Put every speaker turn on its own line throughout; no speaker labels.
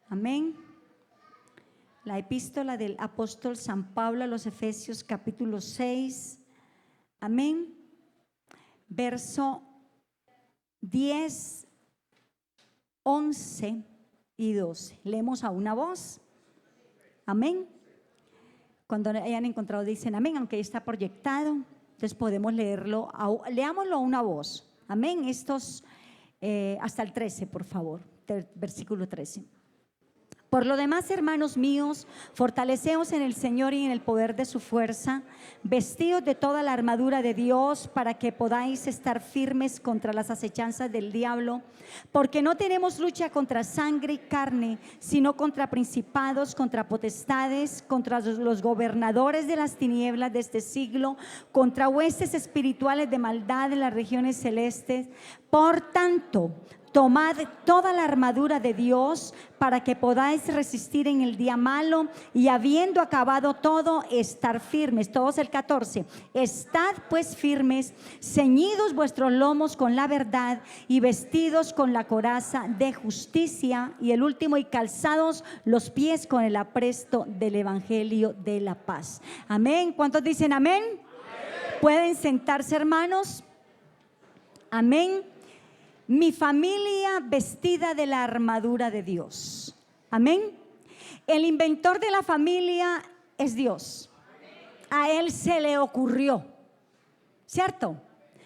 Amén. La epístola del apóstol San Pablo a los Efesios, capítulo 6. Amén. Verso 10, 11 y 12. Leemos a una voz. Amén. Cuando hayan encontrado dicen amén, aunque está proyectado. Entonces podemos leerlo, leámoslo a una voz. Amén. Estos hasta el 13, por favor, versículo 13. Por lo demás, hermanos míos, fortaleceos en el Señor y en el poder de su fuerza, vestidos de toda la armadura de Dios para que podáis estar firmes contra las acechanzas del diablo, porque no tenemos lucha contra sangre y carne, sino contra principados, contra potestades, contra los gobernadores de las tinieblas de este siglo, contra huestes espirituales de maldad en las regiones celestes. Por tanto, tomad toda la armadura de Dios para que podáis resistir en el día malo y habiendo acabado todo, estar firmes. Todos el 14. Estad pues firmes, ceñidos vuestros lomos con la verdad y vestidos con la coraza de justicia. Y el último, y calzados los pies con el apresto del evangelio de la paz. Amén. ¿Cuántos dicen amén? Amén. ¿Pueden sentarse, hermanos? Amén. Mi familia vestida de la armadura de Dios. Amén. El inventor de la familia es Dios. A Él se le ocurrió, ¿cierto?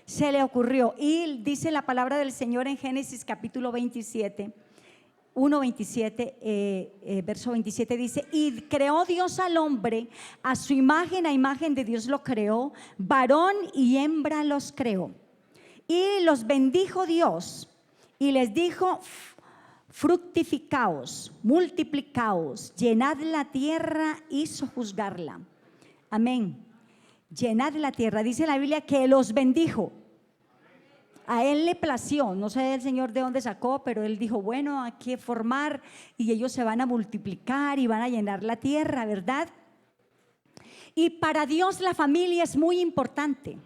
Se le ocurrió. Y dice la palabra del Señor en Génesis capítulo 27, 1:27, verso 27 dice: y creó Dios al hombre a su imagen, a imagen de Dios lo creó, varón y hembra los creó. Y los bendijo Dios y les dijo: fructificaos, multiplicaos, llenad la tierra y sojuzgarla. Amén. Llenad la tierra. Dice la Biblia que los bendijo. A Él le plació, no sé el Señor de dónde sacó, pero Él dijo: bueno, hay que formar y ellos se van a multiplicar y van a llenar la tierra, ¿verdad? Y para Dios la familia es muy importante.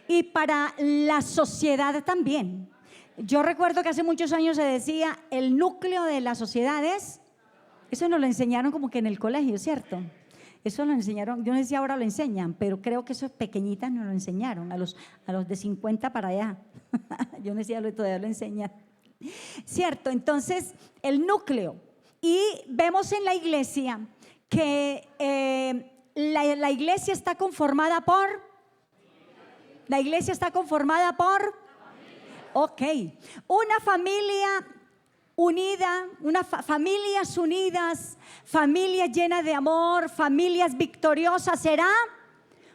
Y para la sociedad también. Yo recuerdo que hace muchos años se decía: el núcleo de la sociedad es. Eso nos lo enseñaron como que en el colegio, ¿cierto? Eso lo enseñaron, yo no sé si ahora lo enseñan, pero creo que esos pequeñitas nos lo enseñaron, a los de 50 para allá. Yo no sé si todavía lo enseñan. ¿Cierto? Entonces, el núcleo. Y vemos en la iglesia que la iglesia está conformada por... La iglesia está conformada por, ok, una familia unida, familias unidas, familias llenas de amor, familias victoriosas. Será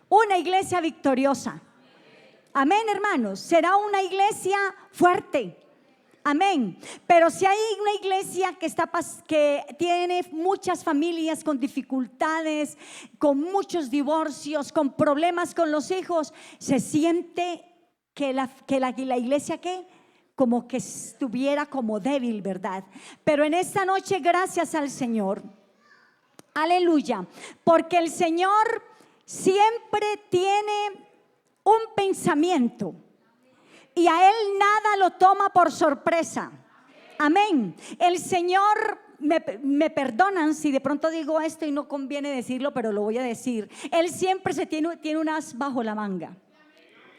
una iglesia victoriosa. Amén, hermanos. Será una iglesia fuerte. Amén. Pero si hay una iglesia que tiene muchas familias con dificultades, con muchos divorcios, con problemas con los hijos, se siente que la iglesia como que estuviera como débil, ¿verdad? Pero en esta noche, gracias al Señor, aleluya, porque el Señor siempre tiene un pensamiento. Y a Él nada lo toma por sorpresa. Amén. El Señor, me perdonan si de pronto digo esto y no conviene decirlo, pero lo voy a decir. Él siempre tiene un as bajo la manga.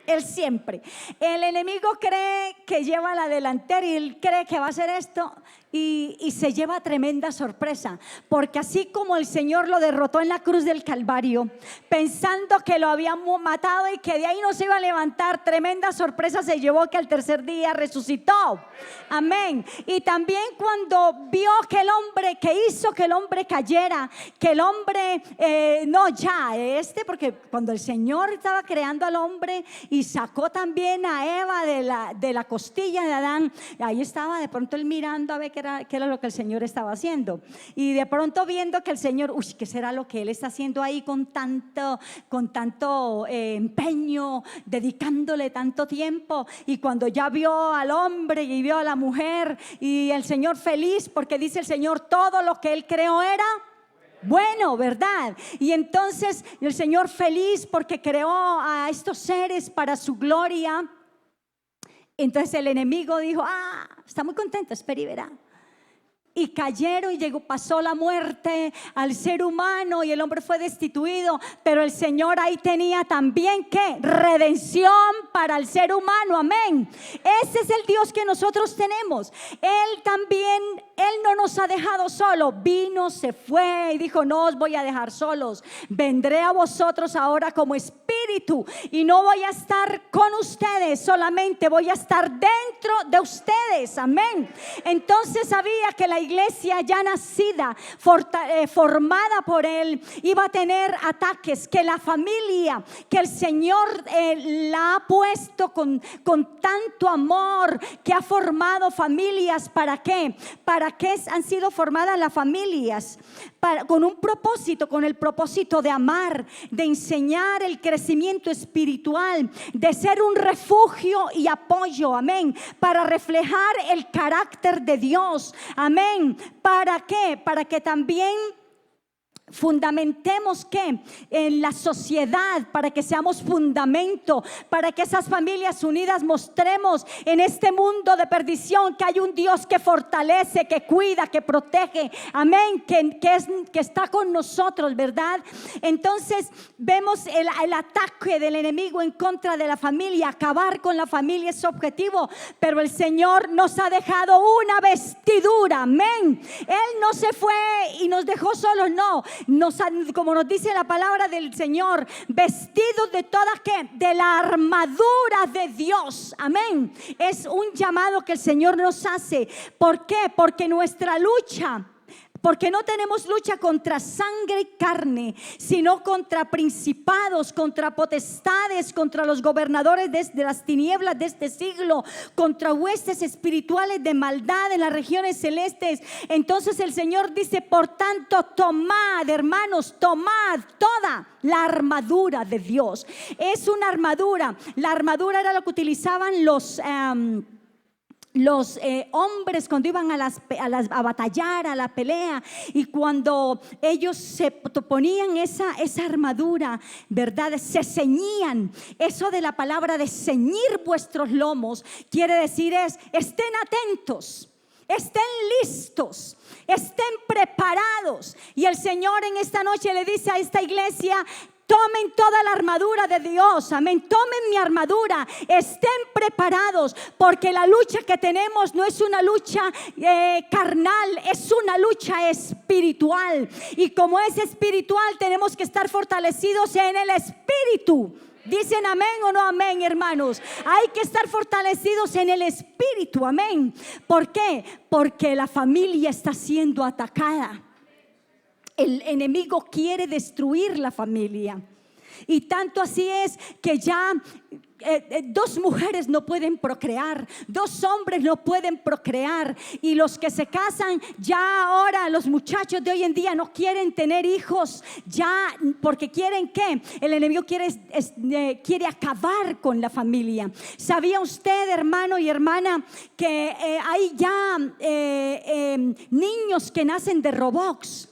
Él siempre. El enemigo cree que lleva la delantera y él cree que va a hacer esto y se lleva tremenda sorpresa, porque así como el Señor lo derrotó en la cruz del Calvario, pensando que lo habíamos matado y que de ahí no se iba a levantar, tremenda sorpresa se llevó, que al tercer día resucitó. Amén. Y también cuando vio que hizo que el hombre cayera, que el hombre porque cuando el Señor estaba creando al hombre y sacó también a Eva de la costilla de Adán, ahí estaba de pronto él mirando a ver qué era lo que el Señor estaba haciendo, y de pronto viendo que el Señor, ¿qué será lo que Él está haciendo ahí con tanto empeño, dedicándole tanto tiempo? Y cuando ya vio al hombre y vio a la mujer, y el Señor feliz, porque dice el Señor: todo lo que Él creó era bueno, ¿verdad? Y entonces el Señor feliz porque creó a estos seres para su gloria. Entonces el enemigo dijo: está muy contento, espera y verá. y cayeron y pasó la muerte al ser humano y el hombre fue destituido, pero el Señor ahí tenía también ¿qué? Redención para el ser humano, amén. Ese es el Dios que nosotros tenemos. Él también, Él no nos ha dejado solo, vino, se fue y dijo: no os voy a dejar solos, vendré a vosotros ahora como espíritu y no voy a estar con ustedes, solamente voy a estar dentro de ustedes, amén. Entonces sabía que la iglesia ya nacida, formada por Él, iba a tener ataques, que la familia que el Señor la ha puesto con tanto amor, que ha formado familias. ¿Para qué? ¿Para qué han sido formadas las familias? Con un propósito, con el propósito de amar, de enseñar el crecimiento espiritual, de ser un refugio y apoyo, amén, para reflejar el carácter de Dios, amén. ¿Para qué? Para que también fundamentemos que en la sociedad, para que seamos fundamento, para que esas familias unidas mostremos en este mundo de perdición que hay un Dios que fortalece, que cuida, que protege, amén, que está con nosotros, ¿verdad? Entonces vemos el ataque del enemigo en contra de la familia. Acabar con la familia es su objetivo, pero el Señor nos ha dejado una vestidura, amén. Él no se fue y nos dejó solos, no. Como nos dice la palabra del Señor, vestidos de toda ¿qué? De la armadura de Dios, amén. Es un llamado que el Señor nos hace. ¿Por qué? Porque nuestra lucha, porque no tenemos lucha contra sangre y carne, sino contra principados, contra potestades, contra los gobernadores de las tinieblas de este siglo, contra huestes espirituales de maldad en las regiones celestes. Entonces el Señor dice: por tanto, tomad, hermanos, tomad toda la armadura de Dios. Es una armadura. La armadura era lo que utilizaban los hombres cuando iban a batallar, a la pelea, y cuando ellos se ponían esa armadura, ¿verdad? Se ceñían. Eso de la palabra de ceñir vuestros lomos quiere decir estén atentos, estén listos, estén preparados. Y el Señor en esta noche le dice a esta iglesia: tomen toda la armadura de Dios, amén. Tomen mi armadura, estén preparados, porque la lucha que tenemos no es una lucha carnal, es una lucha espiritual. Y como es espiritual, tenemos que estar fortalecidos en el espíritu. ¿Dicen amén o no amén, hermanos? Hay que estar fortalecidos en el espíritu, amén. ¿Por qué? Porque la familia está siendo atacada. El enemigo quiere destruir la familia. Y tanto así es que ya dos mujeres no pueden procrear, dos hombres no pueden procrear, y los que se casan ya ahora, los muchachos de hoy en día no quieren tener hijos ya, porque quieren que el enemigo quiere acabar con la familia. ¿Sabía usted, hermano y hermana, que hay ya niños que nacen de robots?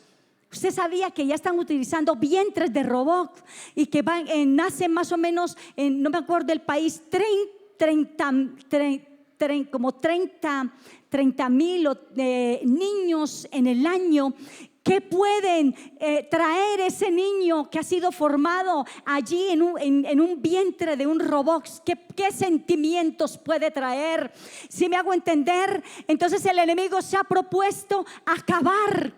¿Usted sabía que ya están utilizando vientres de robot y que nacen más o menos, no me acuerdo del país, 30,000 niños en el año? ¿Qué pueden traer ese niño que ha sido formado allí en un vientre de un robot? ¿Qué sentimientos puede traer? ¿Sí me hago entender? Entonces el enemigo se ha propuesto acabar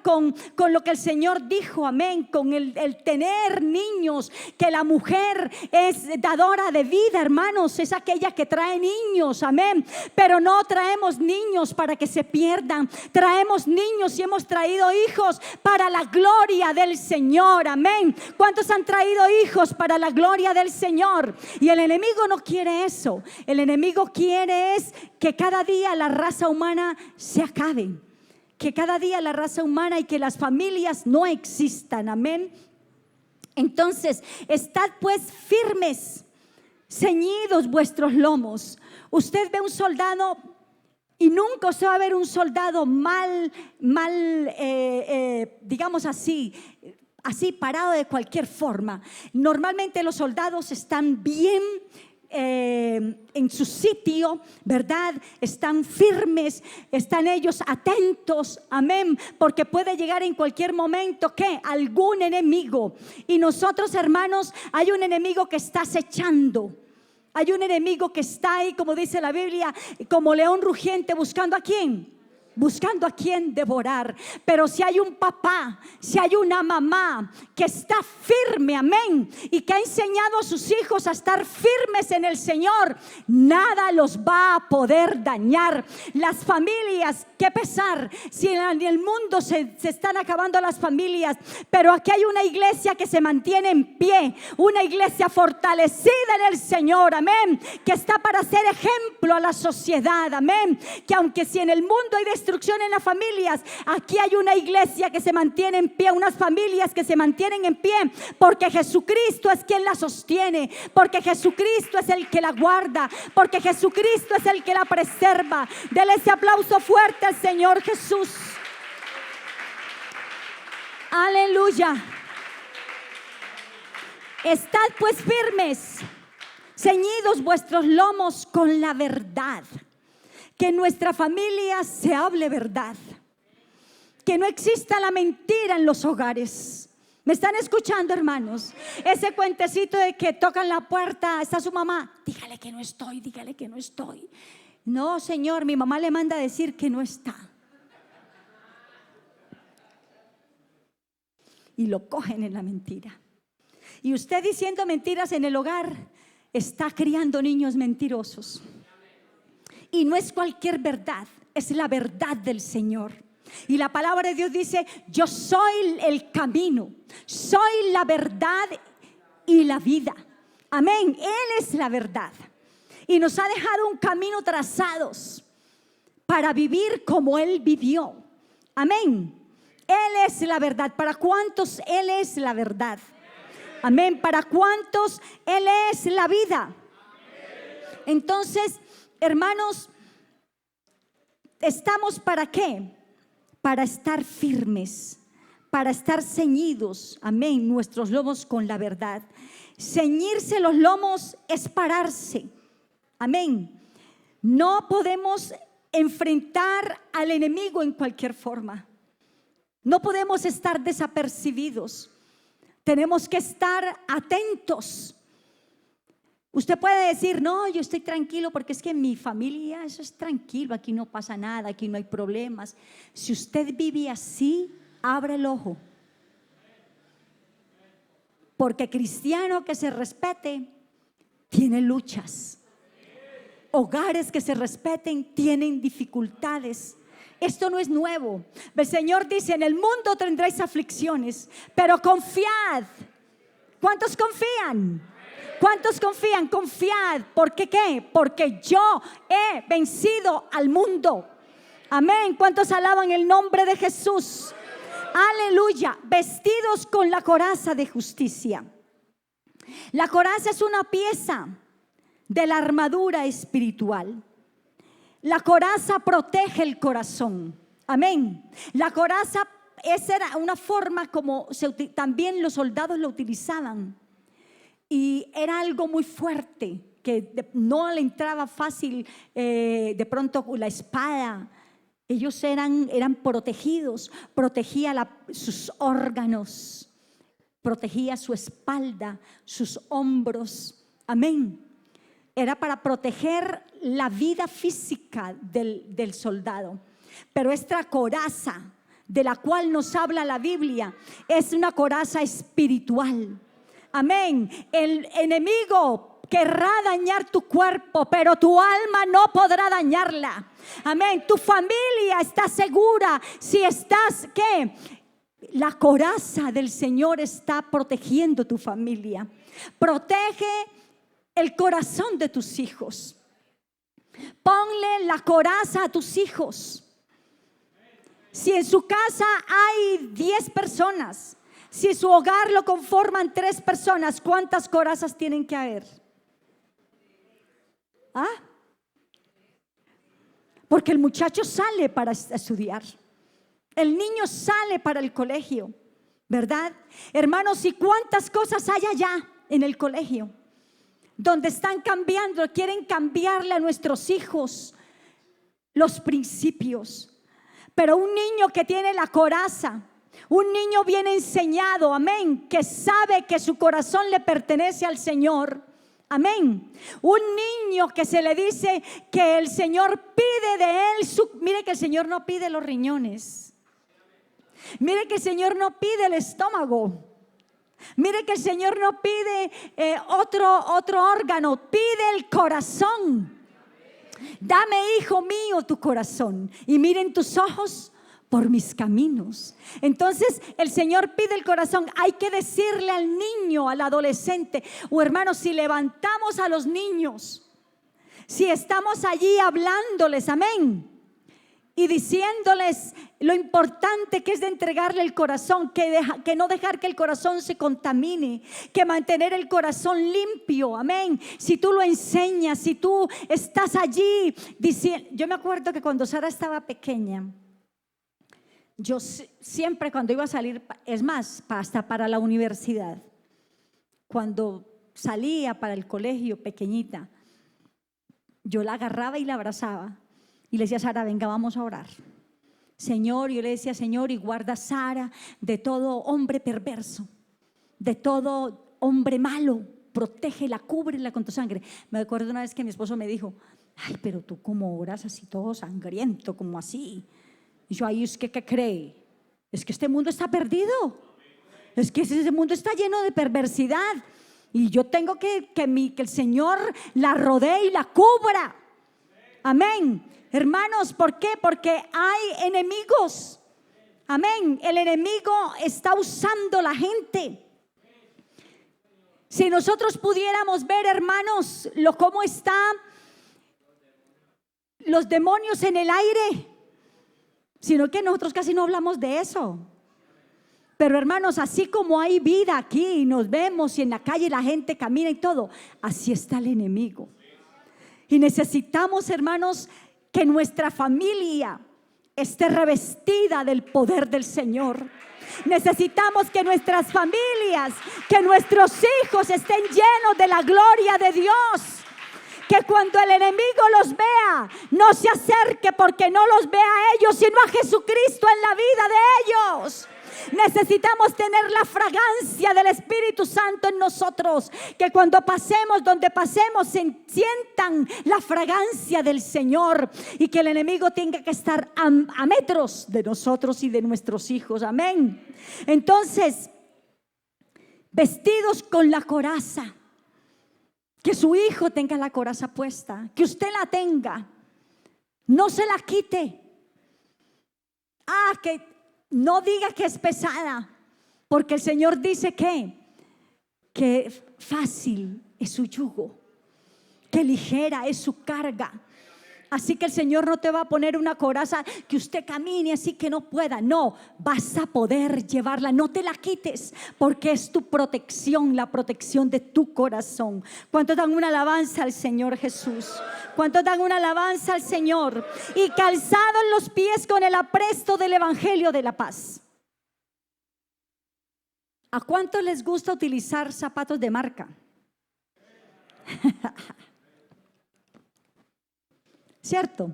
con lo que el Señor dijo, amén, con el tener niños, que la mujer es dadora de vida, hermanos, es aquella que trae niños, amén. Pero no traemos niños para que se pierdan, traemos niños y hemos traído hijos para la gloria del Señor, amén. ¿Cuántos han traído hijos para la gloria del Señor? Y el enemigo no quiere eso. El enemigo quiere es que cada día la raza humana se acabe, que cada día la raza humana y que las familias no existan, amén. Entonces, estad pues firmes, ceñidos vuestros lomos. Usted ve un soldado y nunca usted va a ver un soldado mal, digamos así parado de cualquier forma. Normalmente los soldados están bien en su sitio, ¿verdad? Están firmes, están ellos atentos, amén, porque puede llegar en cualquier momento, ¿qué? Algún enemigo. Y nosotros, hermanos, hay un enemigo que está acechando. Hay un enemigo que está ahí, como dice la Biblia, como león rugiente, buscando ¿a quién? Buscando a quien devorar. Pero si hay un papá, si hay una mamá que está firme, amén, y que ha enseñado a sus hijos a estar firmes en el Señor, nada los va a poder dañar. Las familias, qué pesar si en el mundo se están acabando las familias, pero aquí hay una iglesia que se mantiene en pie, una iglesia fortalecida en el Señor, amén, que está para ser ejemplo a la sociedad, amén, que aunque si en el mundo hay destrucción en las familias, aquí hay una iglesia que se mantiene en pie, unas familias que se mantienen en pie, porque Jesucristo es quien la sostiene, porque Jesucristo es el que la guarda, porque Jesucristo es el que la preserva. Dele ese aplauso fuerte al Señor Jesús. Aleluya. Estad pues firmes, ceñidos vuestros lomos con la verdad. Que en nuestra familia se hable verdad. Que no exista la mentira en los hogares. ¿Me están escuchando, hermanos? Ese cuentecito de que tocan la puerta, está su mamá, dígale que no estoy, dígale que no estoy. No, Señor, mi mamá le manda a decir que no está. Y lo cogen en la mentira. Y usted diciendo mentiras en el hogar, está criando niños mentirosos. Y no es cualquier verdad, es la verdad del Señor. Y la palabra de Dios dice, yo soy el camino, soy la verdad y la vida. Amén, Él es la verdad. Y nos ha dejado un camino trazados para vivir como Él vivió. Amén, Él es la verdad. ¿Para cuántos Él es la verdad? Amén, ¿para cuántos Él es la vida? Entonces, hermanos, ¿estamos para qué? Para estar firmes, para estar ceñidos, amén, nuestros lomos con la verdad. Ceñirse los lomos es pararse, amén. No podemos enfrentar al enemigo en cualquier forma. No podemos estar desapercibidos. Tenemos que estar atentos. Usted puede decir, no, yo estoy tranquilo porque es que en mi familia eso es tranquilo, aquí no pasa nada, aquí no hay problemas. Si usted vive así, abre el ojo. Porque cristiano que se respete, tiene luchas. Hogares que se respeten, tienen dificultades. Esto no es nuevo. El Señor dice, en el mundo tendréis aflicciones, pero confiad. ¿Cuántos confían? ¿Cuántos confían? Confiad. ¿Por qué qué? Porque yo he vencido al mundo. Amén. ¿Cuántos alaban el nombre de Jesús? Aleluya. Vestidos con la coraza de justicia. La coraza es una pieza de la armadura espiritual. La coraza protege el corazón. Amén. La coraza, esa era una forma como también los soldados lo utilizaban. Y era algo muy fuerte, que no le entraba fácil de pronto la espada. Ellos eran protegidos, protegía sus órganos, protegía su espalda, sus hombros. Amén. Era para proteger la vida física del soldado. Pero esta coraza de la cual nos habla la Biblia es una coraza espiritual. Amén. El enemigo querrá dañar tu cuerpo, pero tu alma no podrá dañarla. Amén. Tu familia está segura si estás, ¿qué? La coraza del Señor está protegiendo tu familia. Protege el corazón de tus hijos. Ponle la coraza a tus hijos. Si en su casa hay 10 personas, si su hogar lo conforman 3 personas, ¿cuántas corazas tienen que haber? ¿Ah? Porque el muchacho sale para estudiar. El niño sale para el colegio, ¿verdad? Hermanos, ¿y cuántas cosas hay allá en el colegio? donde están cambiando, quieren cambiarle a nuestros hijos los principios. Pero un niño que tiene la coraza, un niño bien enseñado, amén, que sabe que su corazón le pertenece al Señor, amén. Un niño que se le dice que el Señor pide de él, mire que el Señor no pide los riñones, mire que el Señor no pide el estómago, mire que el Señor no pide otro órgano, pide el corazón. Dame, hijo mío, tu corazón, y miren tus ojos por mis caminos. Entonces el Señor pide el corazón. Hay que decirle al niño, al adolescente, o hermanos, si levantamos a los niños, si estamos allí hablándoles, amén, y diciéndoles lo importante que es de entregarle el corazón, que no dejar que el corazón se contamine, que mantener el corazón limpio, amén. Si tú lo enseñas, si tú estás allí diciendo, yo me acuerdo que cuando Sara estaba pequeña, yo siempre cuando iba a salir, es más, hasta para la universidad, cuando salía para el colegio pequeñita, yo la agarraba y la abrazaba y le decía, Sara, venga, vamos a orar. Señor, yo le decía, Señor, y guarda a Sara de todo hombre perverso, de todo hombre malo, protégela, cúbrela con tu sangre. Me acuerdo una vez que mi esposo me dijo, ay, pero tú cómo oras así todo sangriento, como así. Y yo, ay, ¿es que qué cree? Es que este mundo está perdido. Es que ese mundo está lleno de perversidad. Y yo tengo que el Señor la rodee y la cubra. Amén. Hermanos, ¿por qué? Porque hay enemigos. Amén. El enemigo está usando la gente. Si nosotros pudiéramos ver, hermanos, cómo están los demonios en el aire, sino que nosotros casi no hablamos de eso. Pero hermanos, así como hay vida aquí y nos vemos y en la calle la gente camina y todo, así está el enemigo. Y necesitamos, hermanos, que nuestra familia esté revestida del poder del Señor. Necesitamos que nuestras familias, que nuestros hijos estén llenos de la gloria de Dios. Que cuando el enemigo los vea, no se acerque porque no los vea a ellos, sino a Jesucristo en la vida de ellos. Necesitamos tener la fragancia del Espíritu Santo en nosotros, que cuando pasemos donde pasemos sientan la fragancia del Señor, y que el enemigo tenga que estar a metros de nosotros y de nuestros hijos, amén. Entonces, vestidos con la coraza, que su hijo tenga la coraza puesta, que usted la tenga, no se la quite. Que no diga que es pesada, porque el Señor dice que fácil es su yugo, que ligera es su carga. Así que el Señor no te va a poner una coraza que usted camine así que no pueda. No, vas a poder llevarla. No te la quites, porque es tu protección, la protección de tu corazón. ¿Cuántos dan una alabanza al Señor Jesús? ¿Cuántos dan una alabanza al Señor? Y calzado en los pies con el apresto del Evangelio de la paz. ¿A cuántos les gusta utilizar zapatos de marca? ¿Cierto?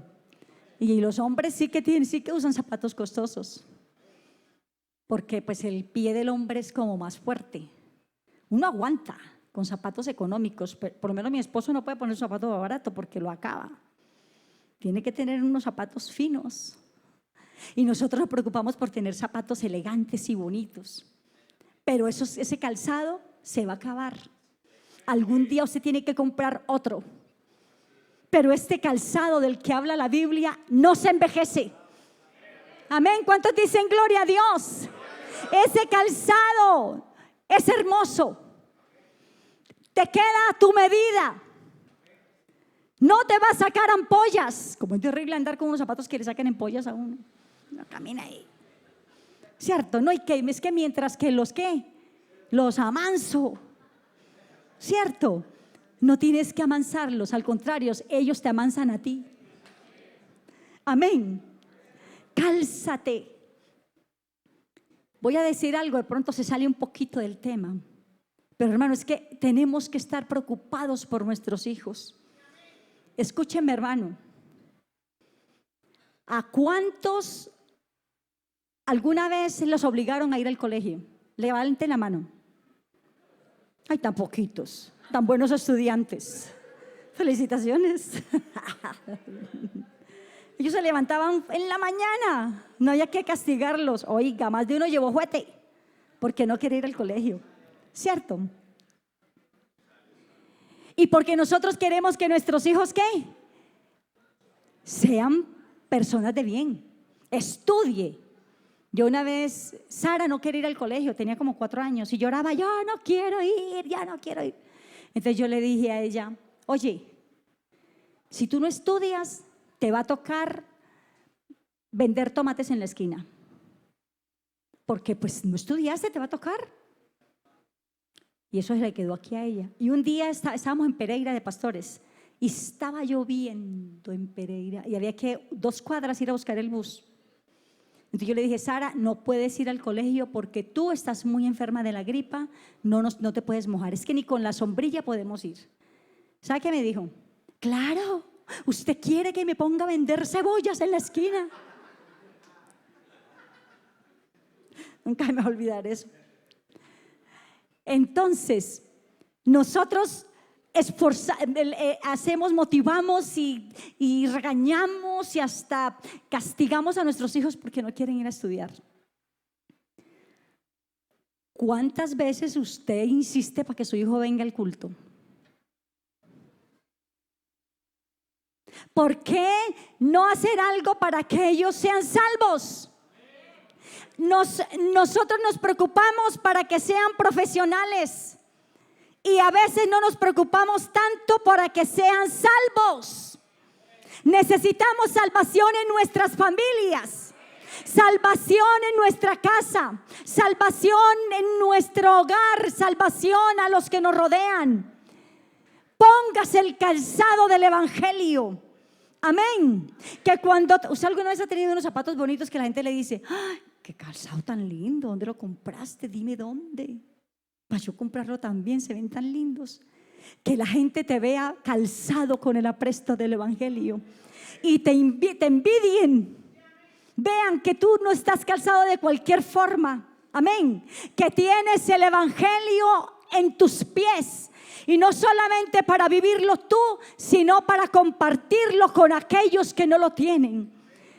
Y los hombres sí que usan zapatos costosos, porque pues el pie del hombre es como más fuerte. Uno aguanta con zapatos económicos, por lo menos mi esposo no puede poner un zapato barato porque lo acaba. Tiene que tener unos zapatos finos. Y nosotros nos preocupamos por tener zapatos elegantes y bonitos. Pero ese calzado se va a acabar. Algún día usted tiene que comprar otro. Pero este calzado del que habla la Biblia no se envejece. Amén. ¿Cuántos dicen gloria a Dios? Ese calzado es hermoso. Te queda a tu medida. No te va a sacar ampollas. Como es terrible andar con unos zapatos que le saquen ampollas a uno. No camina ahí. ¿Cierto? No, es que mientras que los amanso. ¿Cierto? No tienes que amansarlos, al contrario, ellos te amansan a ti. Amén. Cálzate. Voy a decir algo, de pronto se sale un poquito del tema, Pero hermano, es que tenemos que estar preocupados por nuestros hijos. Escúchenme, hermano. ¿A cuántos alguna vez los obligaron a ir al colegio? Levanten la mano. Ay, tan poquitos, tan buenos estudiantes. Felicitaciones. Ellos se levantaban en la mañana, no había que castigarlos. Oiga, más de uno llevó juguete porque no quiere ir al colegio, ¿cierto? Y porque nosotros queremos que nuestros hijos, ¿qué? Sean personas de bien, estudie. Yo una vez, Sara no quería ir al colegio, tenía como 4 años y lloraba, yo no quiero ir, ya no quiero ir. Entonces yo le dije a ella, oye, si tú no estudias, te va a tocar vender tomates en la esquina. Porque pues no estudiaste, te va a tocar. Y eso se le quedó aquí a ella. Y un día estábamos en Pereira de pastores y estaba lloviendo en Pereira y había que 2 cuadras ir a buscar el bus. Entonces yo le dije, Sara, no puedes ir al colegio porque tú estás muy enferma de la gripa, no te puedes mojar, es que ni con la sombrilla podemos ir. ¿Sabe qué me dijo? Claro, usted quiere que me ponga a vender cebollas en la esquina. Nunca me voy a olvidar eso. Entonces, nosotros hacemos, motivamos y regañamos y hasta castigamos a nuestros hijos porque no quieren ir a estudiar. ¿Cuántas veces usted insiste para que su hijo venga al culto? ¿Por qué no hacer algo para que ellos sean salvos? Nosotros nos preocupamos para que sean profesionales y a veces no nos preocupamos tanto para que sean salvos. Necesitamos salvación en nuestras familias, salvación en nuestra casa, salvación en nuestro hogar, salvación a los que nos rodean. Póngase el calzado del evangelio. Amén. Que cuando usted alguna vez ha tenido unos zapatos bonitos que la gente le dice, ¡ay, qué calzado tan lindo! ¿Dónde lo compraste? Dime dónde. Para yo comprarlo también, se ven tan lindos. Que la gente te vea calzado con el apresto del evangelio y te envidien. Vean que tú no estás calzado de cualquier forma. Amén. Que tienes el evangelio en tus pies. Y no solamente para vivirlo tú, sino para compartirlo con aquellos que no lo tienen.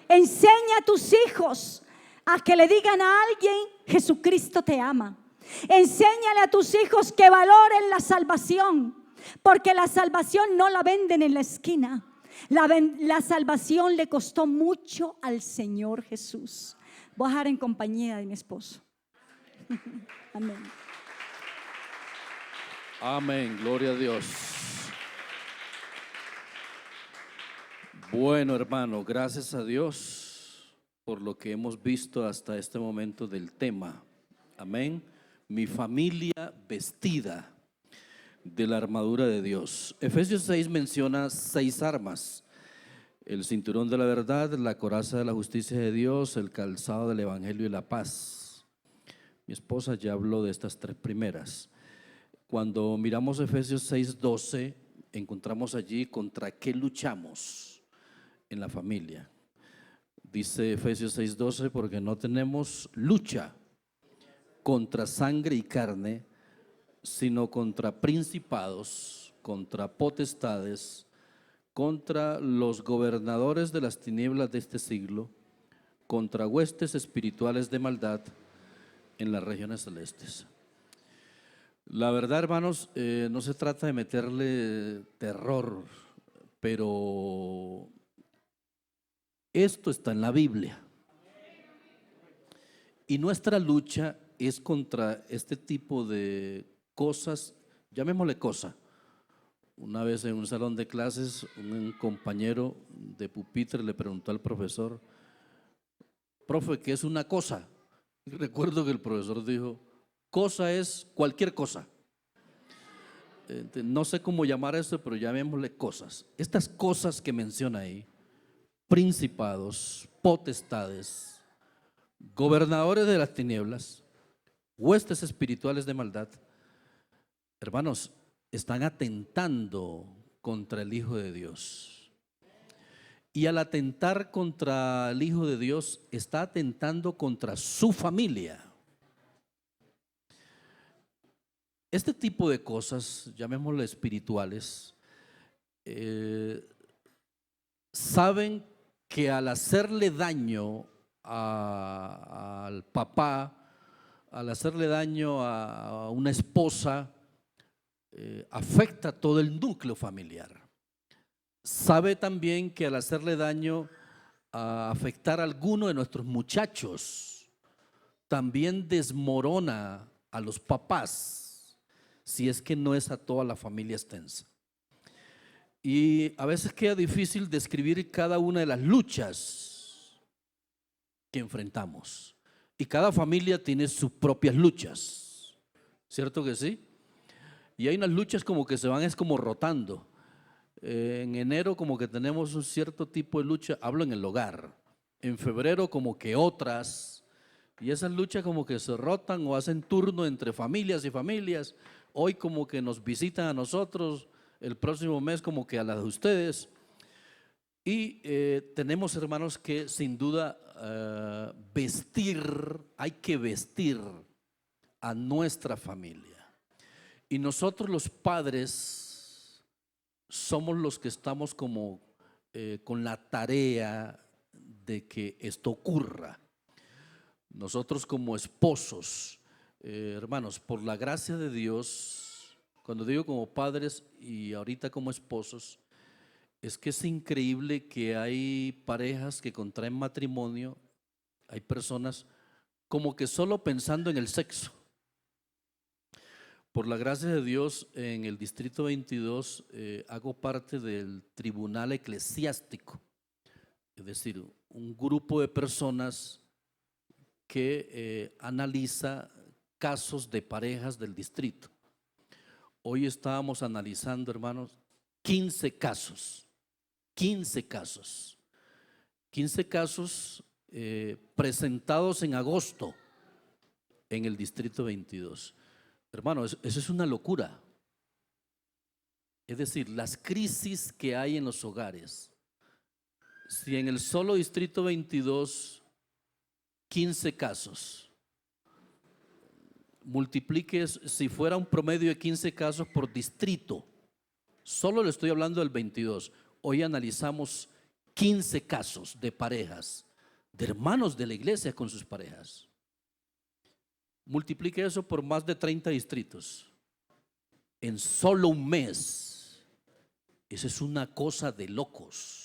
Enseña a tus hijos a que le digan a alguien, Jesucristo te ama. Enséñale a tus hijos que valoren la salvación, porque la salvación no la venden en la esquina. La salvación le costó mucho al Señor Jesús. Voy a dejar en compañía de mi esposo. Amén.
Amén, gloria a Dios. Bueno, hermano, gracias a Dios por lo que hemos visto hasta este momento del tema. Amén. Mi familia vestida de la armadura de Dios. Efesios 6 menciona 6 armas: el cinturón de la verdad, la coraza de la justicia de Dios, el calzado del evangelio y la paz. Mi esposa ya habló de estas 3 primeras. Cuando miramos Efesios 6:12, encontramos allí contra qué luchamos en la familia. Dice Efesios 6:12, porque no tenemos lucha contra sangre y carne, sino contra principados, contra potestades, contra los gobernadores de las tinieblas de este siglo, contra huestes espirituales de maldad en las regiones celestes. La verdad, hermanos, no se trata de meterle terror, pero esto está en la Biblia. Y nuestra lucha es contra este tipo de cosas, llamémosle cosa. Una vez en un salón de clases, un compañero de pupitre le preguntó al profesor, profe, ¿qué es una cosa? Y recuerdo que el profesor dijo, cosa es cualquier cosa. No sé cómo llamar eso, pero llamémosle cosas. Estas cosas que menciona ahí, principados, potestades, gobernadores de las tinieblas, huestes espirituales de maldad, hermanos, están atentando contra el Hijo de Dios. Y al atentar contra el Hijo de Dios, está atentando contra su familia. Este tipo de cosas, llamémosle espirituales, saben que al hacerle daño al papá, al hacerle daño a una esposa, afecta todo el núcleo familiar. Sabe también que al hacerle daño a afectar a alguno de nuestros muchachos, también desmorona a los papás, si es que no es a toda la familia extensa. Y a veces queda difícil describir cada una de las luchas que enfrentamos. Y cada familia tiene sus propias luchas, ¿cierto que sí? Y hay unas luchas como que se van es como rotando. En enero como que tenemos un cierto tipo de lucha, hablo en el hogar. En febrero como que otras. Y esas luchas como que se rotan o hacen turno entre familias y familias. Hoy como que nos visitan a nosotros, el próximo mes como que a las de ustedes. Y tenemos, hermanos, que sin duda hay que vestir a nuestra familia. Y nosotros los padres somos los que estamos como con la tarea de que esto ocurra. Nosotros como esposos, hermanos, por la gracia de Dios, cuando digo como padres y ahorita como esposos, es que es increíble que hay parejas que contraen matrimonio, hay personas como que solo pensando en el sexo. Por la gracia de Dios, en el Distrito 22 hago parte del Tribunal Eclesiástico, es decir, un grupo de personas que analiza casos de parejas del distrito. Hoy estábamos analizando, hermanos, 15 casos presentados en agosto en el Distrito 22. Hermano, eso es una locura. Es decir, las crisis que hay en los hogares. Si en el solo Distrito 22, 15 casos, multiplique, si fuera un promedio de 15 casos por distrito, solo le estoy hablando del 22. Hoy analizamos 15 casos de parejas, de hermanos de la iglesia con sus parejas. Multiplique eso por más de 30 distritos en solo un mes. Eso es una cosa de locos.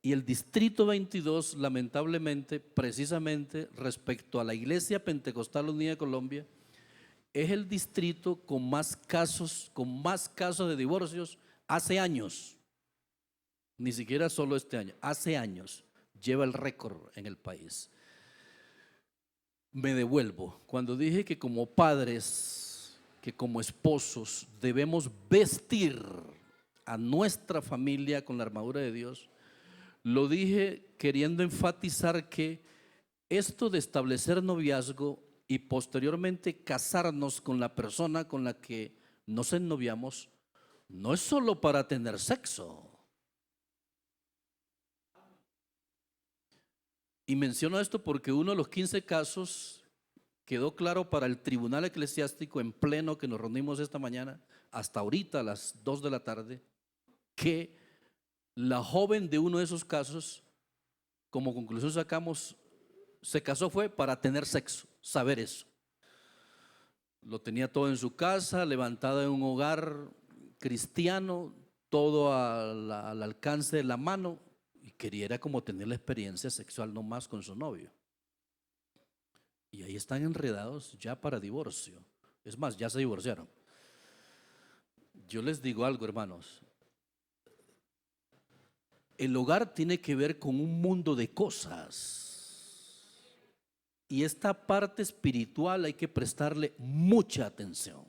Y el Distrito 22, lamentablemente, precisamente respecto a la Iglesia Pentecostal Unida de Colombia, es el distrito con más casos de divorcios hace años. Ni siquiera solo este año, hace años lleva el récord en el país. Me devuelvo cuando dije que como padres, que como esposos debemos vestir a nuestra familia con la armadura de Dios. Lo dije queriendo enfatizar que esto de establecer noviazgo y posteriormente casarnos con la persona con la que nos ennoviamos no es solo para tener sexo. Y menciono esto porque uno de los 15 casos quedó claro para el Tribunal Eclesiástico en pleno que nos reunimos esta mañana, hasta ahorita a las 2 de la tarde, que la joven de uno de esos casos, como conclusión sacamos, se casó fue para tener sexo, saber eso. Lo tenía todo en su casa, levantada en un hogar cristiano, todo al alcance de la mano, y quería como tener la experiencia sexual nomás con su novio. Y ahí están enredados ya para divorcio. Es más, ya se divorciaron. Yo les digo algo, hermanos. El hogar tiene que ver con un mundo de cosas. Y esta parte espiritual hay que prestarle mucha atención.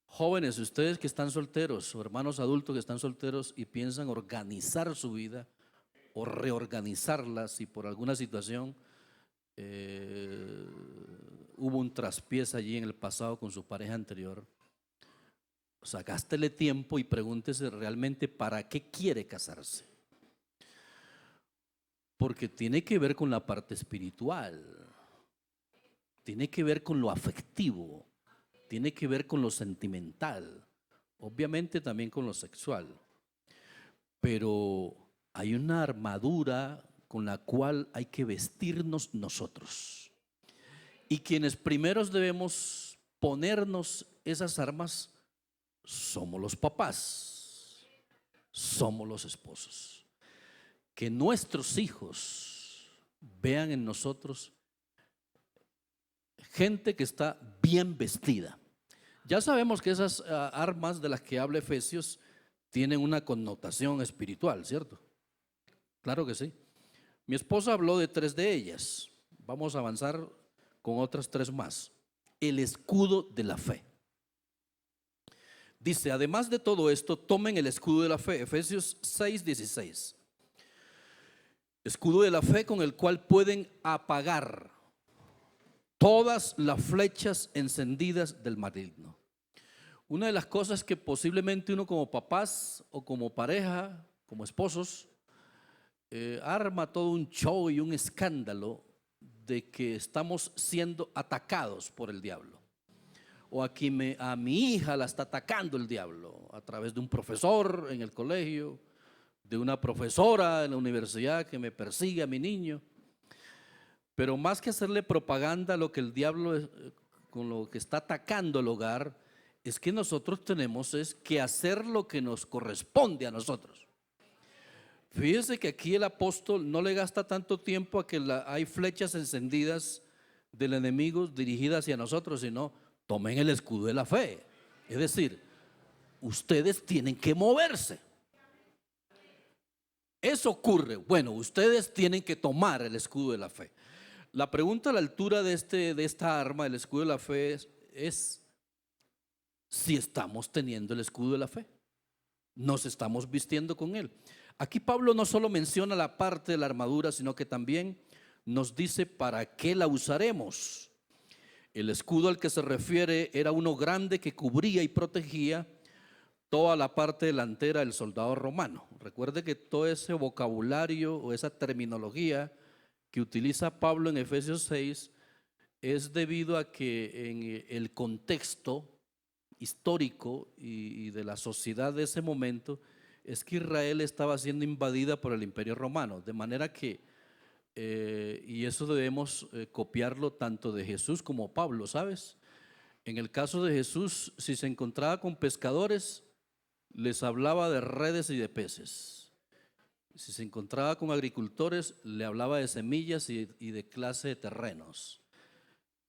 Jóvenes, ustedes que están solteros, o hermanos adultos que están solteros y piensan organizar su vida o reorganizarla si por alguna situación hubo un traspiés allí en el pasado con su pareja anterior, o sea, gástele tiempo y pregúntese realmente para qué quiere casarse. Porque tiene que ver con la parte espiritual, tiene que ver con lo afectivo, tiene que ver con lo sentimental, obviamente también con lo sexual. Pero hay una armadura con la cual hay que vestirnos nosotros. Y quienes primeros debemos ponernos esas armas somos los papás, somos los esposos. Que nuestros hijos vean en nosotros gente que está bien vestida. Ya sabemos que esas armas de las que habla Efesios tienen una connotación espiritual, ¿cierto? Claro que sí. Mi esposa habló de 3 de ellas. Vamos a avanzar con otras 3 más. El escudo de la fe. Dice, además de todo esto, tomen el escudo de la fe. Efesios 6:16. Escudo de la fe con el cual pueden apagar todas las flechas encendidas del maligno. Una de las cosas que posiblemente uno como papás o como pareja, como esposos, arma todo un show y un escándalo de que estamos siendo atacados por el diablo. O aquí a mi hija la está atacando el diablo a través de un profesor en el colegio, de una profesora en la universidad que me persigue a mi niño. Pero más que hacerle propaganda a lo que el diablo con lo que está atacando el hogar, es que nosotros tenemos que hacer lo que nos corresponde a nosotros. Fíjese que aquí el apóstol no le gasta tanto tiempo a que hay flechas encendidas del enemigo dirigidas hacia nosotros, sino tomen el escudo de la fe. Es decir, ustedes tienen que moverse. Eso ocurre. Bueno, ustedes tienen que tomar el escudo de la fe. La pregunta a la altura de esta arma, el escudo de la fe, es si estamos teniendo el escudo de la fe, nos estamos vistiendo con él. Aquí Pablo no solo menciona la parte de la armadura, sino que también nos dice para qué la usaremos. El escudo al que se refiere era uno grande que cubría y protegía toda la parte delantera del soldado romano. Recuerde que todo ese vocabulario o esa terminología que utiliza Pablo en Efesios 6 es debido a que en el contexto histórico y de la sociedad de ese momento es que Israel estaba siendo invadida por el imperio romano, de manera que y eso debemos copiarlo tanto de Jesús como Pablo, ¿sabes? En el caso de Jesús, si se encontraba con pescadores, les hablaba de redes y de peces. Si se encontraba con agricultores, le hablaba de semillas y de clase de terrenos.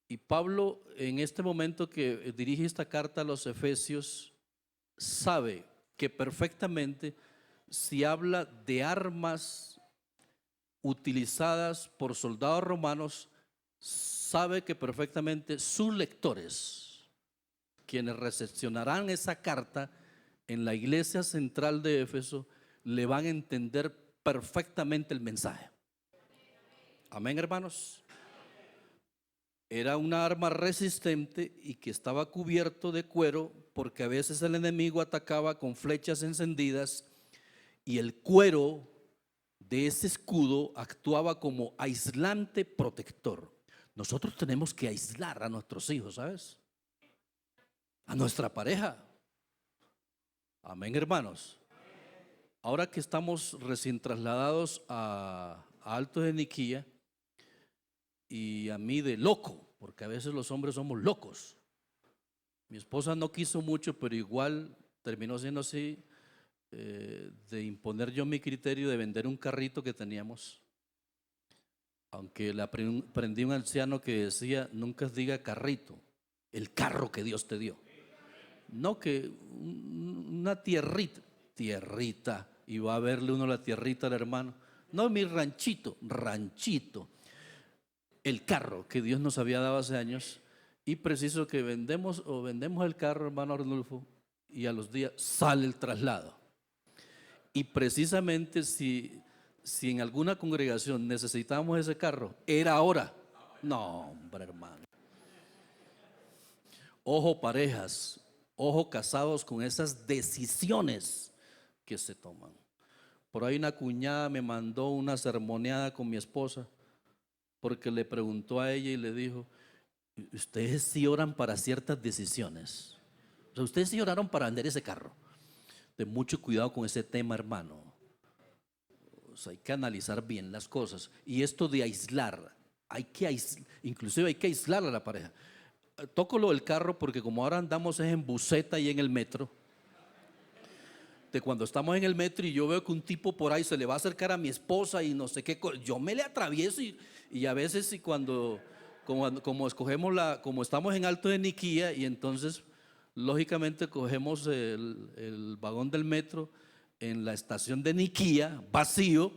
Y Pablo, en este momento que dirige esta carta a los Efesios, sabe que perfectamente, si habla de armas utilizadas por soldados romanos, sabe que perfectamente sus lectores, quienes recepcionarán esa carta en la iglesia central de Éfeso, le van a entender perfectamente el mensaje. Amén, hermanos. Era una arma resistente y que estaba cubierto de cuero, porque a veces el enemigo atacaba con flechas encendidas y el cuero de ese escudo actuaba como aislante protector. Nosotros tenemos que aislar a nuestros hijos, ¿sabes? A nuestra pareja. Amén, hermanos. Ahora que estamos recién trasladados a Alto de Niquía, y a mí de loco, porque a veces los hombres somos locos. Mi esposa no quiso mucho, pero igual terminó siendo así, de imponer yo mi criterio de vender un carrito que teníamos. Aunque le aprendí un anciano que decía, nunca diga carrito, el carro que Dios te dio. No que una tierrita, y va a verle uno la tierrita al hermano. No, mi ranchito, el carro que Dios nos había dado hace años, y preciso que vendemos el carro, hermano Arnulfo, y a los días sale el traslado. Y precisamente si en alguna congregación necesitábamos ese carro, era ahora. No, hombre, hermano. Ojo parejas, ojo casados con esas decisiones que se toman. Por ahí una cuñada me mandó una sermoneada con mi esposa porque le preguntó a ella y le dijo: ustedes sí oran para ciertas decisiones. O sea, ustedes sí oraron para vender ese carro. De mucho cuidado con ese tema, hermano. O sea, hay que analizar bien las cosas. Y esto de aislar, inclusive hay que aislar a la pareja. Toco lo del carro porque como ahora andamos es en buseta y en el metro. De cuando estamos en el metro y yo veo que un tipo por ahí se le va a acercar a mi esposa y no sé qué, yo me le atravieso y a veces y como estamos en Alto de Niquía y entonces lógicamente cogemos el vagón del metro en la estación de Niquía, vacío.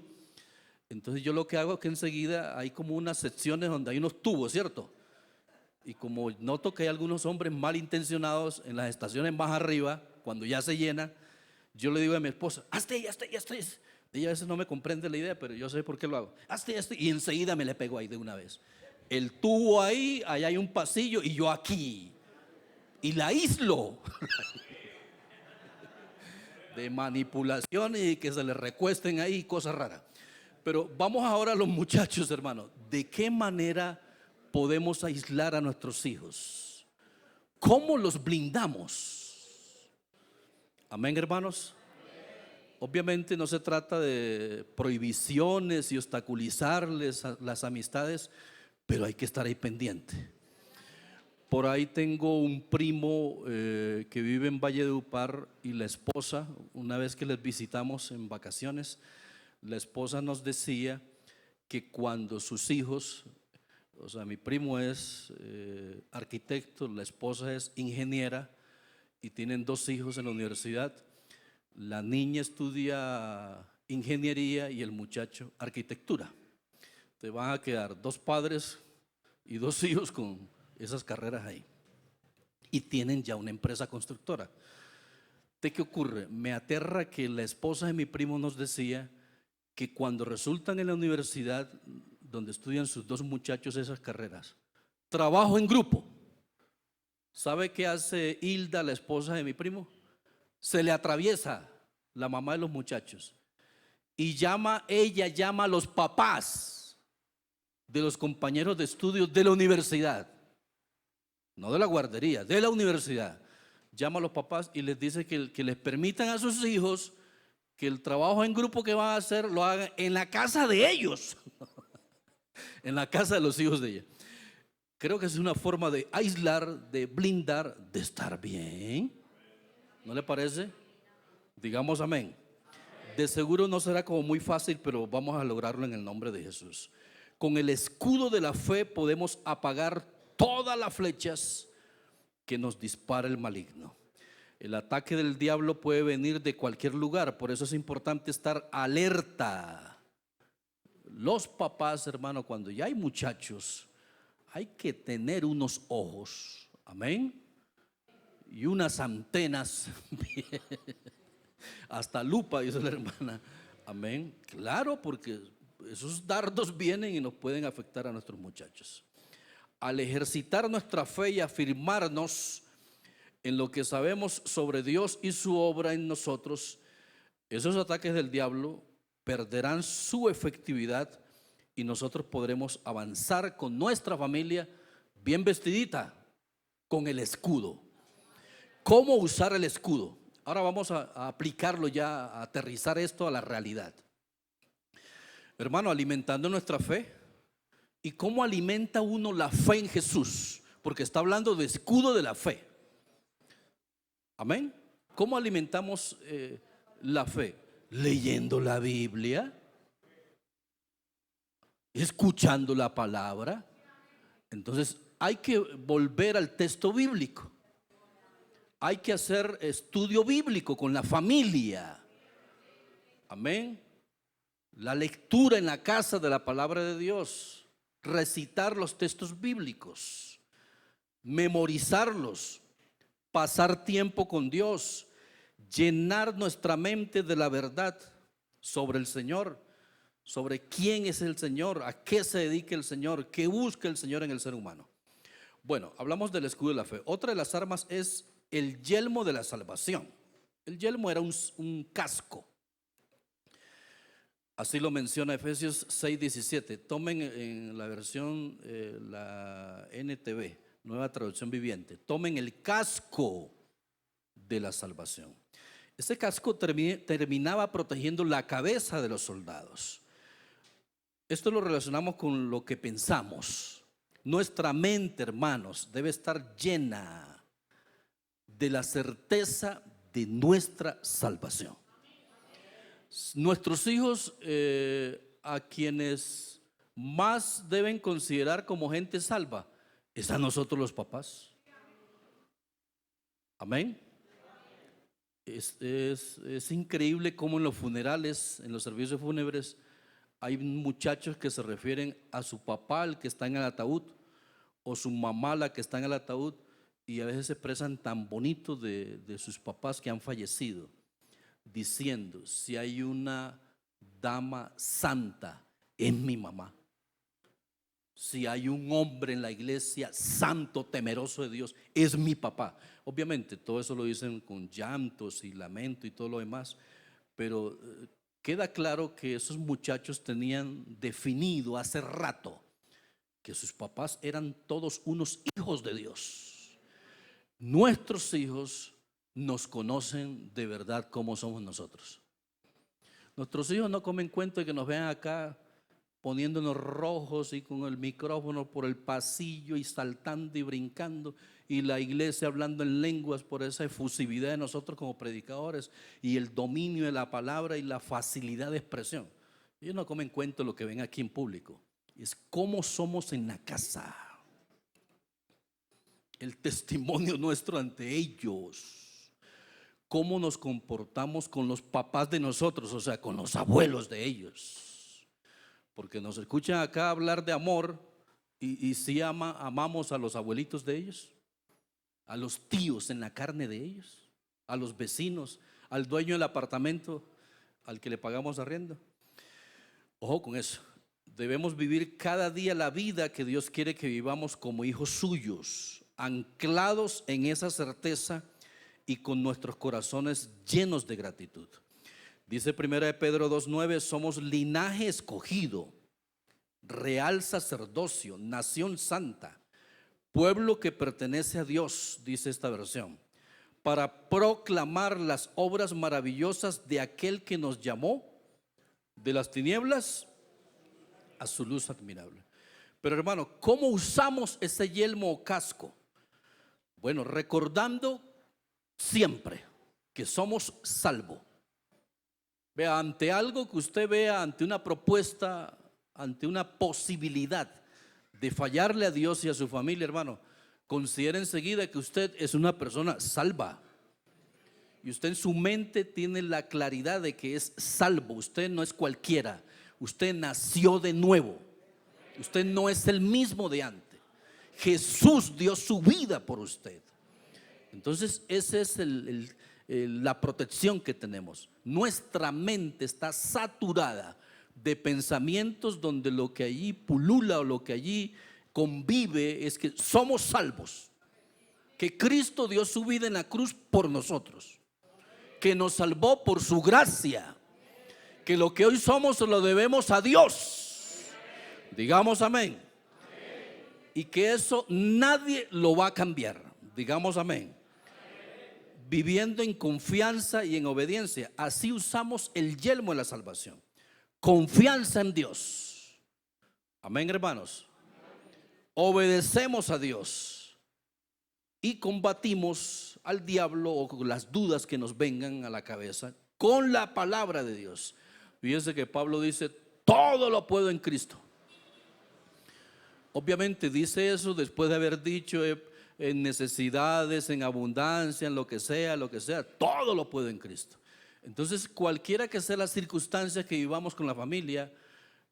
Entonces yo lo que hago es que enseguida hay como unas secciones donde hay unos tubos, ¿cierto? Y como noto que hay algunos hombres malintencionados en las estaciones más arriba, cuando ya se llena, yo le digo a mi esposa: hazte ahí. Ella a veces no me comprende la idea, pero yo sé por qué lo hago. Hazte. Y enseguida me le pego ahí de una vez. El tubo ahí, allá hay un pasillo y yo aquí. Y la aíslo. De manipulación y que se le recuesten ahí, cosas raras. Pero vamos ahora a los muchachos, hermano. ¿De qué manera podemos aislar a nuestros hijos? ¿Cómo los blindamos? Amén, hermanos. Obviamente no se trata de prohibiciones y obstaculizarles las amistades, pero hay que estar ahí pendiente. Por ahí tengo un primo que vive en Valledupar y la esposa, una vez que les visitamos en vacaciones, la esposa nos decía que cuando sus hijos, o sea, mi primo es arquitecto, la esposa es ingeniera y tienen 2 hijos en la universidad. La niña estudia ingeniería y el muchacho arquitectura. Te van a quedar 2 padres y 2 hijos con esas carreras ahí. Y tienen ya una empresa constructora. ¿De qué ocurre? Me aterra que la esposa de mi primo nos decía que cuando resultan en la universidad donde estudian sus 2 muchachos esas carreras, trabajo en grupo. ¿Sabe qué hace Hilda, la esposa de mi primo? Se le atraviesa la mamá de los muchachos y ella llama a los papás de los compañeros de estudio de la universidad, no de la guardería, de la universidad. Llama a los papás y les dice que les permitan a sus hijos que el trabajo en grupo que van a hacer lo hagan en la casa de ellos, en la casa de los hijos de ella. Creo que es una forma de aislar, de blindar, de estar bien. ¿No le parece? Digamos amén. De seguro no será como muy fácil, pero vamos a lograrlo en el nombre de Jesús. Con el escudo de la fe podemos apagar todas las flechas que nos dispara el maligno. El ataque del diablo puede venir de cualquier lugar, por eso es importante estar alerta. Los papás, hermano, cuando ya hay muchachos, hay que tener unos ojos, amén, y unas antenas, hasta lupa, dice la hermana, amén. Claro, porque esos dardos vienen y nos pueden afectar a nuestros muchachos. Al ejercitar nuestra fe y afirmarnos en lo que sabemos sobre Dios y su obra en nosotros, esos ataques del diablo perderán su efectividad y nosotros podremos avanzar con nuestra familia bien vestidita, con el escudo. ¿Cómo usar el escudo? Ahora vamos a aplicarlo ya, a aterrizar esto a la realidad. Hermano, alimentando nuestra fe. ¿Y cómo alimenta uno la fe en Jesús? Porque está hablando de escudo de la fe. Amén. ¿Cómo alimentamos la fe? Leyendo la Biblia, escuchando la palabra. Entonces hay que volver al texto bíblico. Hay que hacer estudio bíblico con la familia. Amén. La lectura en la casa de la palabra de Dios. Recitar los textos bíblicos. Memorizarlos. Pasar tiempo con Dios. Llenar nuestra mente de la verdad sobre el Señor. Sobre quién es el Señor, a qué se dedica el Señor, qué busca el Señor en el ser humano. Bueno, hablamos del escudo de la fe. Otra de las armas es el yelmo de la salvación. El yelmo era un casco. Así lo menciona Efesios 6:17. Tomen en la versión, la NTV, Nueva Traducción Viviente. Tomen el casco de la salvación. Ese casco terminaba protegiendo la cabeza de los soldados. Esto lo relacionamos con lo que pensamos. Nuestra mente, hermanos, debe estar llena de la certeza de nuestra salvación. Nuestros hijos, a quienes más deben considerar como gente salva, es a nosotros los papás. Amén. Es increíble cómo en los funerales, en los servicios fúnebres, hay muchachos que se refieren a su papá, el que está en el ataúd, o su mamá, la que está en el ataúd, y a veces se expresan tan bonito de sus papás que han fallecido, diciendo: si hay una dama santa, es mi mamá. Si hay un hombre en la iglesia santo, temeroso de Dios, es mi papá. Obviamente todo eso lo dicen con llantos y lamento y todo lo demás, pero queda claro que esos muchachos tenían definido hace rato que sus papás eran todos unos hijos de Dios. Nuestros hijos nos conocen de verdad como somos nosotros. Nuestros hijos no comen cuento de que nos vean acá poniéndonos rojos y con el micrófono por el pasillo y saltando y brincando, y la iglesia hablando en lenguas por esa efusividad de nosotros como predicadores y el dominio de la palabra y la facilidad de expresión. Ellos no comen cuento de lo que ven aquí en público. Es cómo somos en la casa, el testimonio nuestro ante ellos, cómo nos comportamos con los papás de nosotros, o sea, con los abuelos de ellos, porque nos escuchan acá hablar de amor y si amamos a los abuelitos de ellos, a los tíos en la carne de ellos, a los vecinos, al dueño del apartamento al que le pagamos arriendo. Ojo con eso. Debemos vivir cada día la vida que Dios quiere que vivamos como hijos suyos, anclados en esa certeza y con nuestros corazones llenos de gratitud. Dice 1 Pedro 2:9: somos linaje escogido, real sacerdocio, nación santa, pueblo que pertenece a Dios, dice esta versión, para proclamar las obras maravillosas de aquel que nos llamó de las tinieblas a su luz admirable. Pero hermano, ¿cómo usamos ese yelmo o casco? Bueno, recordando siempre que somos salvos. Vea, ante algo que usted vea, ante una propuesta, ante una posibilidad de fallarle a Dios y a su familia, hermano, considere enseguida que usted es una persona salva. Y usted en su mente tiene la claridad de que es salvo. Usted no es cualquiera. Usted nació de nuevo. Usted no es el mismo de antes. Jesús dio su vida por usted. Entonces esa es la protección que tenemos. Nuestra mente está saturada de pensamientos donde lo que allí pulula o lo que allí convive es que somos salvos, que Cristo dio su vida en la cruz por nosotros, que nos salvó por su gracia, que lo que hoy somos se lo debemos a Dios. Digamos amén. Y que eso nadie lo va a cambiar. Digamos amén. Viviendo en confianza y en obediencia. Así usamos el yelmo de la salvación. Confianza en Dios. Amén, hermanos. Obedecemos a Dios y combatimos al diablo o con las dudas que nos vengan a la cabeza con la palabra de Dios. Fíjense que Pablo dice: todo lo puedo en Cristo. Obviamente dice eso después de haber dicho en necesidades, en abundancia, en lo que sea, todo lo puedo en Cristo. Entonces, cualquiera que sea las circunstancias que vivamos con la familia,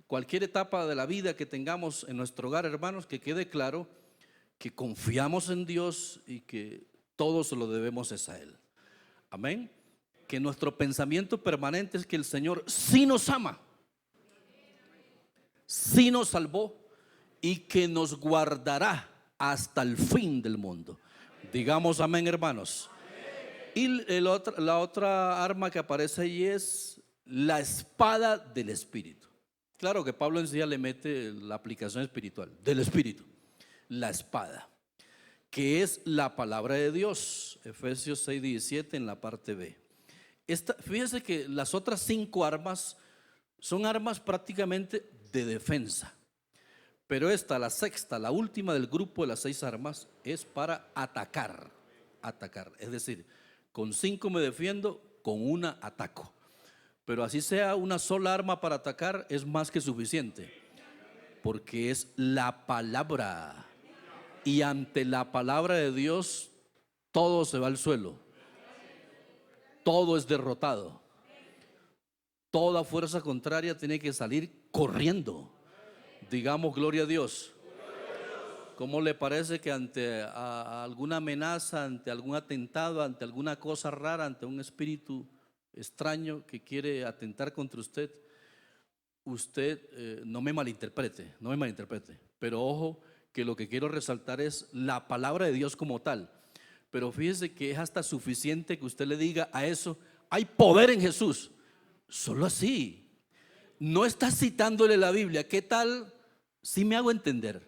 cualquier etapa de la vida que tengamos en nuestro hogar, hermanos, que quede claro que confiamos en Dios y que todo se lo debemos es a Él. Amén. Que nuestro pensamiento permanente es que el Señor sí nos ama, sí nos salvó y que nos guardará hasta el fin del mundo. Digamos amén, hermanos. Y la otra arma que aparece allí es la espada del Espíritu. Claro que Pablo en sí ya le mete la aplicación espiritual del Espíritu, la espada, que es la palabra de Dios. Efesios 6:17 en la parte B. Fíjese que las otras 5 armas son armas prácticamente de defensa, pero esta, la sexta, la última del grupo de las 6 armas, es para atacar. Atacar, es decir, con 5 me defiendo, con una ataco. Pero así sea una sola arma para atacar, es más que suficiente, porque es la palabra. Y ante la palabra de Dios, todo se va al suelo, todo es derrotado. Toda fuerza contraria tiene que salir corriendo. Digamos gloria a Dios. ¿Cómo le parece que ante alguna amenaza, ante algún atentado, ante alguna cosa rara, ante un espíritu extraño que quiere atentar contra usted, no me malinterprete, pero ojo, que lo que quiero resaltar es la palabra de Dios como tal. Pero fíjese que es hasta suficiente que usted le diga a eso: hay poder en Jesús. Solo así. No está citándole la Biblia. ¿Qué tal si me hago entender?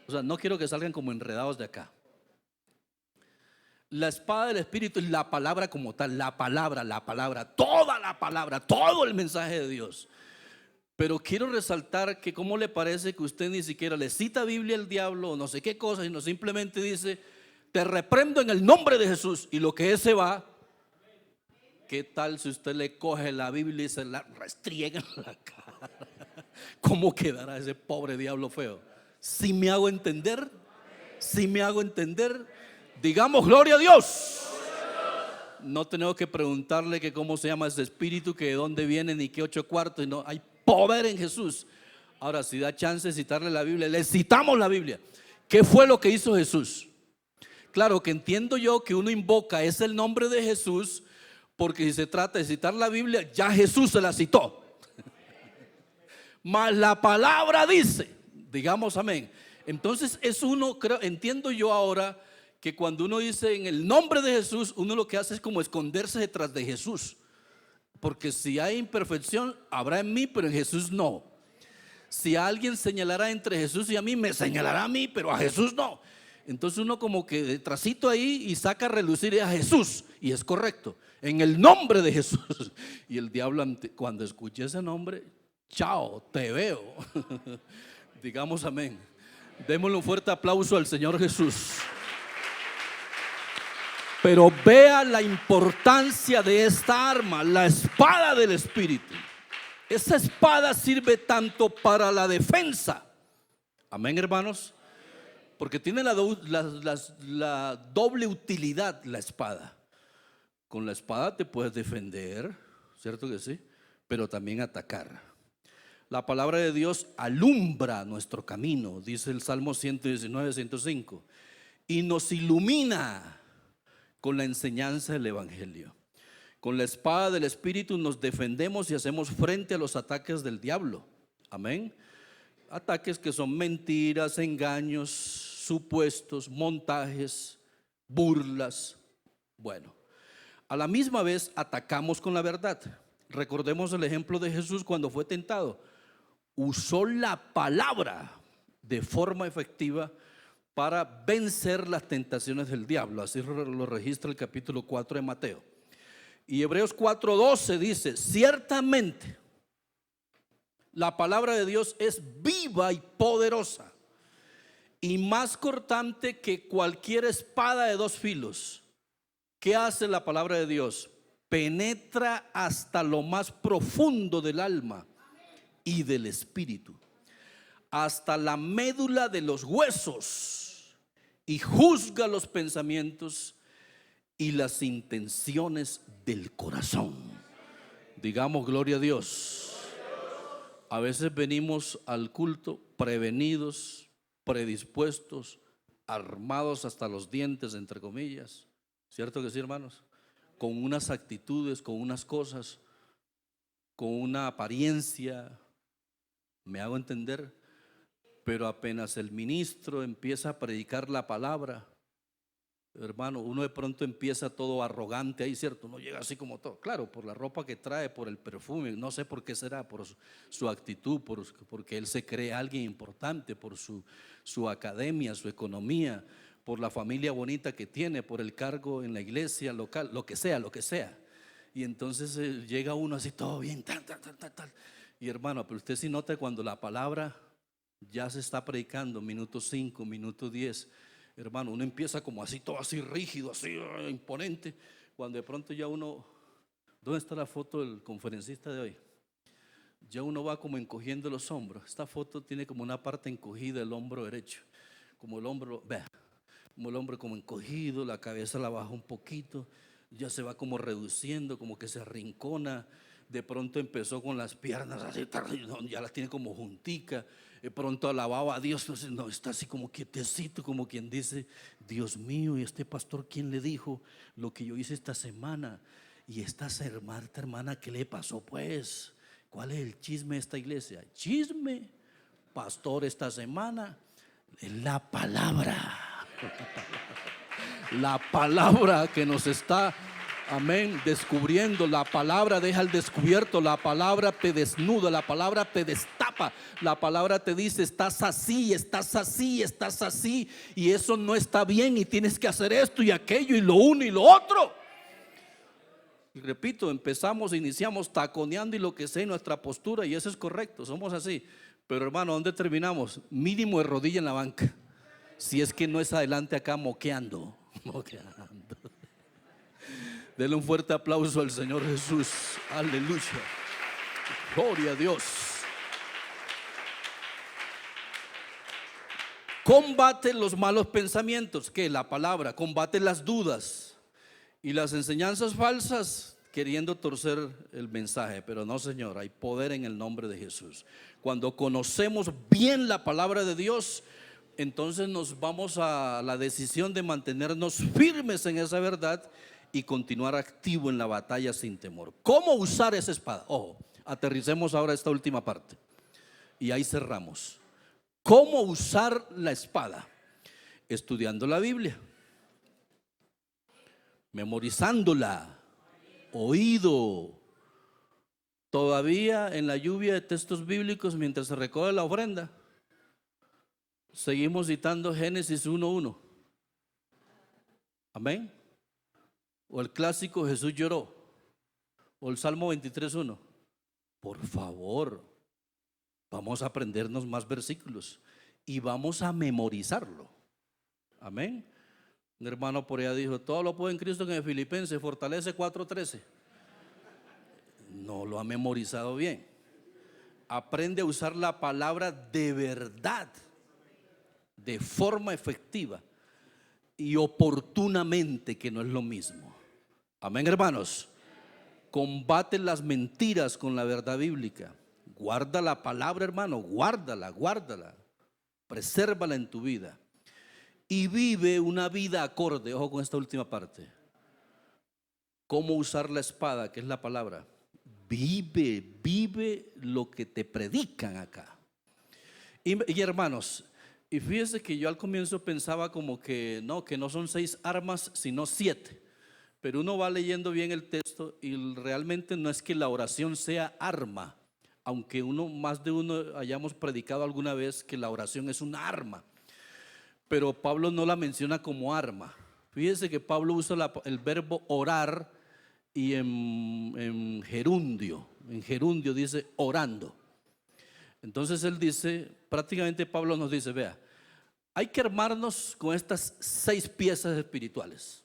O sea, no quiero que salgan como enredados de acá. La espada del Espíritu es la palabra como tal, la palabra, toda la palabra, todo el mensaje de Dios. Pero quiero resaltar que cómo le parece que usted ni siquiera le cita Biblia al diablo o no sé qué cosa, sino simplemente dice: te reprendo en el nombre de Jesús, y lo que es se va. ¿Qué tal si usted le coge la Biblia y se la restriega en la cara? ¿Cómo quedará ese pobre diablo feo? ¿Si me hago entender? ¿Si me hago entender? Digamos gloria a Dios. No tenemos que preguntarle que cómo se llama ese espíritu, que de dónde viene, ni qué 8 cuartos. No, hay poder en Jesús. Ahora, si da chance de citarle la Biblia, le citamos la Biblia. ¿Qué fue lo que hizo Jesús? Claro que entiendo yo que uno invoca es el nombre de Jesús, porque si se trata de citar la Biblia, ya Jesús se la citó. Mas la palabra dice, digamos amén. Entonces entiendo yo ahora que cuando uno dice en el nombre de Jesús, uno lo que hace es como esconderse detrás de Jesús. Porque si hay imperfección, habrá en mí, pero en Jesús no. Si alguien señalará entre Jesús y a mí, me señalará a mí, pero a Jesús no. Entonces uno como que detrásito ahí y saca a relucir a Jesús, y es correcto, en el nombre de Jesús. Y el diablo, cuando escuche ese nombre, chao, te veo. Digamos amén. Démosle un fuerte aplauso al Señor Jesús. Pero vea la importancia de esta arma, la espada del Espíritu. Esa espada sirve tanto para la defensa, amén, hermanos, porque tiene la doble utilidad la espada. Con la espada te puedes defender, ¿cierto que sí? Pero también atacar. La palabra de Dios alumbra nuestro camino, dice el Salmo 119, 105, y nos ilumina con la enseñanza del Evangelio. Con la espada del Espíritu nos defendemos y hacemos frente a los ataques del diablo. Amén. Ataques que son mentiras, engaños, supuestos, montajes, burlas. Bueno, a la misma vez atacamos con la verdad. Recordemos el ejemplo de Jesús cuando fue tentado. Usó la palabra de forma efectiva para vencer las tentaciones del diablo. Así lo registra el capítulo 4 de Mateo. Y Hebreos 4:12 dice: ciertamente la palabra de Dios es viva y poderosa, y más cortante que cualquier espada de 2 filos. ¿Qué hace la palabra de Dios? Penetra hasta lo más profundo del alma y del espíritu, hasta la médula de los huesos, y juzga los pensamientos y las intenciones del corazón. Digamos gloria a Dios. A veces venimos al culto prevenidos, predispuestos, armados hasta los dientes, entre comillas, ¿cierto que sí, hermanos? Con unas actitudes, con unas cosas, con una apariencia, me hago entender, Pero apenas el ministro empieza a predicar la palabra, hermano, uno de pronto empieza todo arrogante ahí, ¿cierto? Uno llega así como todo, claro, por la ropa que trae, por el perfume, no sé por qué será, por su actitud, porque él se cree alguien importante, por su academia, su economía, por la familia bonita que tiene, por el cargo en la iglesia local, lo que sea, lo que sea. Y entonces llega uno así todo bien, tal. Y hermano, pero usted sí nota cuando la palabra ya se está predicando, minuto 5, minuto 10, hermano, uno empieza como así, todo así rígido, así imponente, cuando de pronto ya uno, ¿dónde está la foto del conferencista de hoy? Ya uno va como encogiendo los hombros. Esta foto tiene como una parte encogida el hombro derecho, como el hombro, vea, como el hombro como encogido, la cabeza la baja un poquito, ya se va como reduciendo, como que se arrincona. De pronto empezó con las piernas así, ya las tiene como juntica. De pronto alababa a Dios, no, está así como quietecito, como quien dice: Dios mío, ¿y este pastor quién le dijo lo que yo hice esta semana? Y esta hermana, ¿qué le pasó pues? ¿Cuál es el chisme de esta iglesia? Chisme, pastor, esta semana es la palabra. La palabra que nos está, amén, descubriendo. La palabra deja al descubierto, la palabra te desnuda, la palabra te destapa, la palabra te dice: estás así, estás así, estás así, y eso no está bien, y tienes que hacer esto y aquello y lo uno y lo otro. Y repito, iniciamos taconeando y lo que sea en nuestra postura, y eso es correcto, somos así. Pero hermano, ¿dónde terminamos? Mínimo de rodilla en la banca, si es que no es adelante acá moqueando. Denle un fuerte aplauso al Señor Jesús. Aleluya. Gloria a Dios. Combate los malos pensamientos, que la palabra combate las dudas y las enseñanzas falsas, queriendo torcer el mensaje. Pero no, Señor, hay poder en el nombre de Jesús. Cuando conocemos bien la palabra de Dios, entonces nos vamos a la decisión de mantenernos firmes en esa verdad y continuar activo en la batalla sin temor. ¿Cómo usar esa espada? Ojo, aterricemos ahora esta última parte y ahí cerramos. ¿Cómo usar la espada? Estudiando la Biblia, memorizándola, oído. Todavía en la lluvia de textos bíblicos, mientras se recoge la ofrenda, seguimos citando Génesis 1:1. Amén. O el clásico Jesús lloró, o el Salmo 23:1. Por favor, vamos a aprendernos más versículos y vamos a memorizarlo. Amén. Un hermano por allá dijo: todo lo puedo en Cristo que me Filipenses fortalece 4:13. No lo ha memorizado bien. Aprende a usar la palabra de verdad, de forma efectiva y oportunamente, que no es lo mismo. Amén, hermanos. Combate las mentiras con la verdad bíblica. Guarda la palabra, hermano, guárdala, presérvala en tu vida y vive una vida acorde. Ojo con esta última parte. ¿Cómo usar la espada, que es la palabra? Vive lo que te predican acá. Y hermanos, y fíjese que yo al comienzo pensaba como que no son 6 armas sino 7, pero uno va leyendo bien el texto y realmente no es que la oración sea arma, aunque más de uno hayamos predicado alguna vez que la oración es una arma, pero Pablo no la menciona como arma. Fíjese que Pablo usa el verbo orar, y en gerundio dice orando. Entonces él dice, prácticamente Pablo nos dice: vea, hay que armarnos con estas 6 piezas espirituales,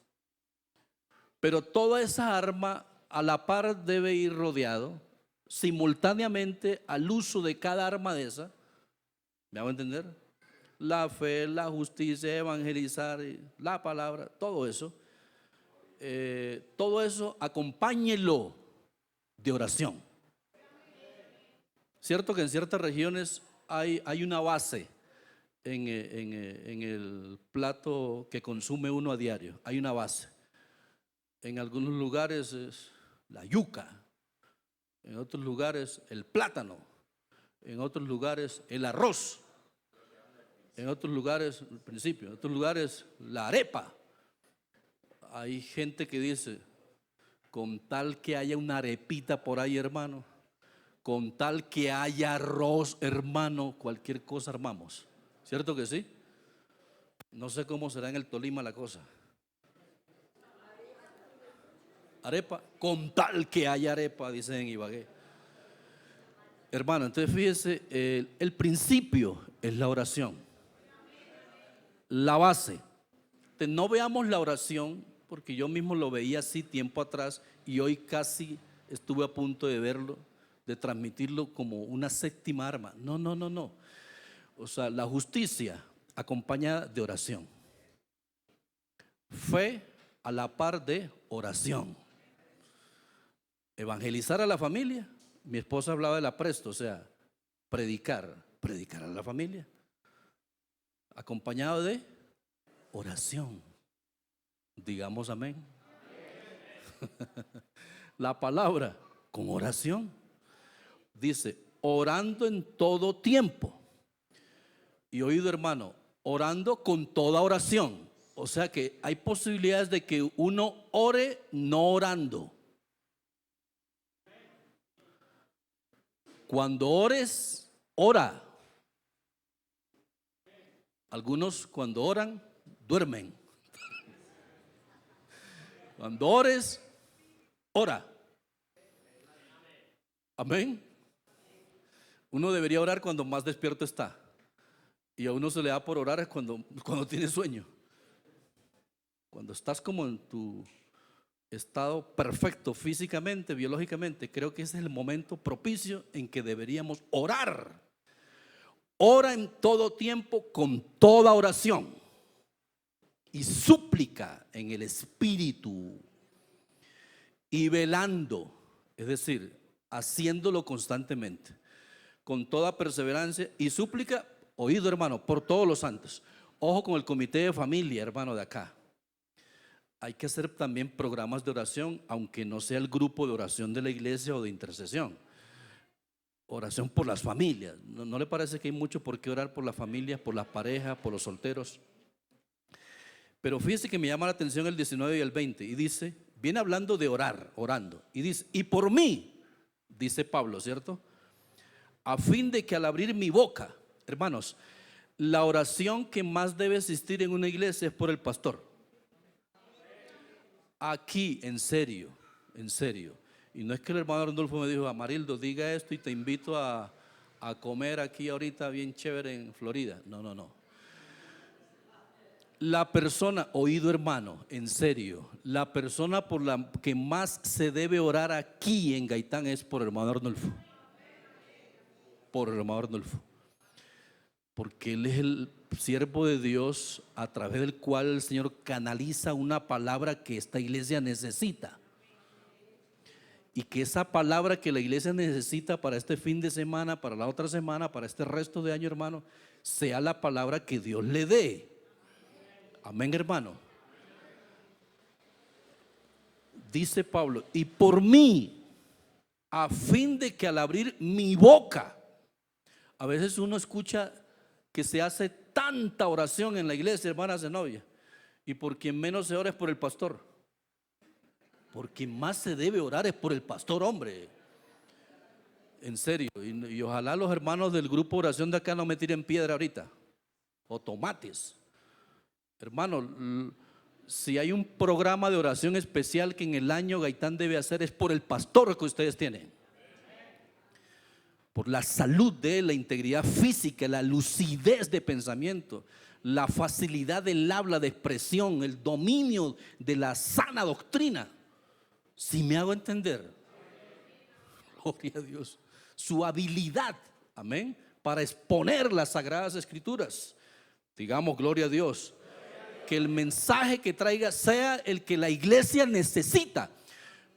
pero toda esa arma a la par debe ir rodeado simultáneamente al uso de cada arma de esa. ¿Me hago entender? La fe, la justicia, evangelizar, la palabra, todo eso. Todo eso acompáñelo de oración. Cierto que en ciertas regiones hay una base en el plato que consume uno a diario. Hay una base. En algunos lugares es la yuca, en otros lugares el plátano, en otros lugares el arroz. En otros lugares, al principio, en otros lugares, la arepa. Hay gente que dice, con tal que haya una arepita por ahí, hermano, con tal que haya arroz, hermano, cualquier cosa armamos. ¿Cierto que sí? No sé cómo será en el Tolima la cosa. Arepa, con tal que haya arepa, dicen en Ibagué. Hermano, entonces fíjese, el principio es la oración, la base. Entonces, no veamos la oración, porque yo mismo lo veía así tiempo atrás y hoy casi estuve a punto de verlo, de transmitirlo como una séptima arma. No, no, no, no. O sea, la justicia acompañada de oración. Fe a la par de oración. Evangelizar a la familia. Mi esposa hablaba de la presto, o sea, predicar a la familia. Acompañado de oración. Digamos amén. La palabra con oración. Dice, orando en todo tiempo. Y oído, hermano, orando con toda oración. O sea que hay posibilidades de que uno ore no orando. Cuando ores, ora. Algunos cuando oran, duermen. Cuando ores, ora. Amén. Uno debería orar cuando más despierto está. Y a uno se le da por orar cuando tiene sueño. Cuando estás como en tu estado perfecto físicamente, biológicamente, creo que ese es el momento propicio en que deberíamos orar. Ora en todo tiempo con toda oración y súplica en el Espíritu y velando, es decir, haciéndolo constantemente, con toda perseverancia y súplica, oído, hermano, por todos los santos. Ojo con el comité de familia, hermano, de acá. Hay que hacer también programas de oración, aunque no sea el grupo de oración de la iglesia o de intercesión. Oración por las familias. ¿No le parece que hay mucho por qué orar por las familias, por las parejas, por los solteros? Pero fíjese que me llama la atención el 19 y el 20 y dice, viene hablando de orar, orando, y dice, y por mí, dice Pablo, ¿cierto? A fin de que al abrir mi boca, hermanos, la oración que más debe existir en una iglesia es por el pastor. Aquí, en serio, en serio. Y no es que el hermano Arnulfo me dijo, Amarildo, diga esto y te invito a comer aquí ahorita bien chévere en Florida. No, no, no. La persona, oído hermano, en serio, la persona por la que más se debe orar aquí en Gaitán es por el hermano Arnulfo. Por el hermano Arnulfo. Porque él es el siervo de Dios a través del cual el Señor canaliza una palabra que esta iglesia necesita. Y que esa palabra que la iglesia necesita para este fin de semana, para la otra semana, para este resto de año, hermano, sea la palabra que Dios le dé. Amén, hermano. Dice Pablo, y por mí, a fin de que al abrir mi boca, a veces uno escucha que se hace tanta oración en la iglesia, hermana Zenobia, y por quien menos se ora es por el pastor. Por quien más se debe orar es por el pastor, hombre. En serio, y ojalá los hermanos del grupo oración de acá no me tiren piedra ahorita, o tomates. Hermano, si hay un programa de oración especial que en el año Gaitán debe hacer es por el pastor que ustedes tienen. Por la salud de él, la integridad física, la lucidez de pensamiento, la facilidad del habla, de expresión, el dominio de la sana doctrina. Si me hago entender, gloria a Dios, su habilidad, amén, para exponer las sagradas escrituras. Digamos, gloria a Dios, que el mensaje que traiga sea el que la iglesia necesita.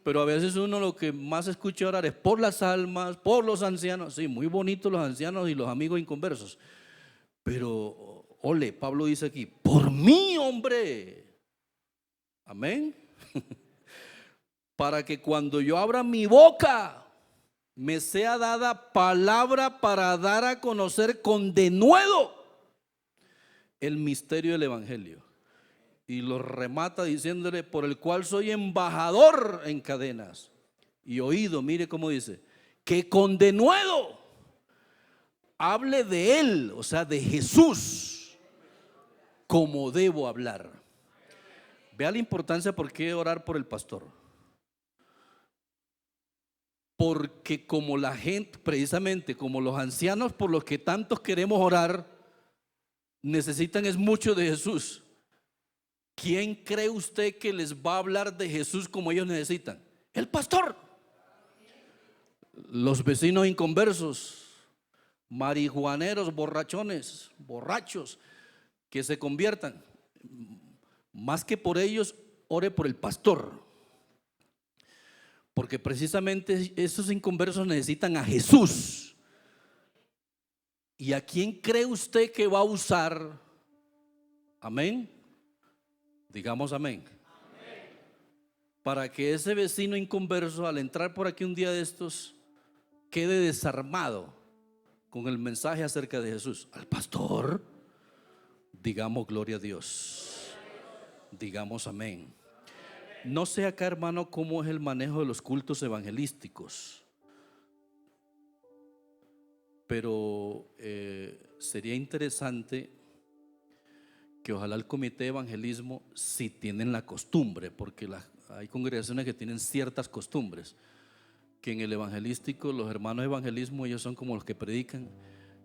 Pero a veces uno lo que más escucha orar es por las almas, por los ancianos. Sí, muy bonitos los ancianos y los amigos inconversos. Pero, ole, Pablo dice aquí, por mí, hombre. Amén. Para que cuando yo abra mi boca, me sea dada palabra para dar a conocer con denuedo el misterio del evangelio. Y lo remata diciéndole: por el cual soy embajador en cadenas. Y oído, mire cómo dice, que con denuedo hable de él, o sea, de Jesús, como debo hablar. Vea la importancia por qué orar por el pastor. Porque como la gente, precisamente como los ancianos por los que tantos queremos orar, necesitan es mucho de Jesús. ¿Quién cree usted que les va a hablar de Jesús como ellos necesitan? El pastor. Los vecinos inconversos, marihuaneros, borrachones, borrachos, que se conviertan. Más que por ellos, ore por el pastor. Porque precisamente esos inconversos necesitan a Jesús. ¿Y a quién cree usted que va a usar? Amén. Digamos amén. Para que ese vecino inconverso, al entrar por aquí un día de estos, quede desarmado con el mensaje acerca de Jesús. Al pastor, digamos gloria a Dios. Digamos amén. No sé acá, hermano, cómo es el manejo de los cultos evangelísticos, pero sería interesante que ojalá el comité de evangelismo, si tienen la costumbre, porque hay congregaciones que tienen ciertas costumbres, que en el evangelístico los hermanos de evangelismo, ellos son como los que predican,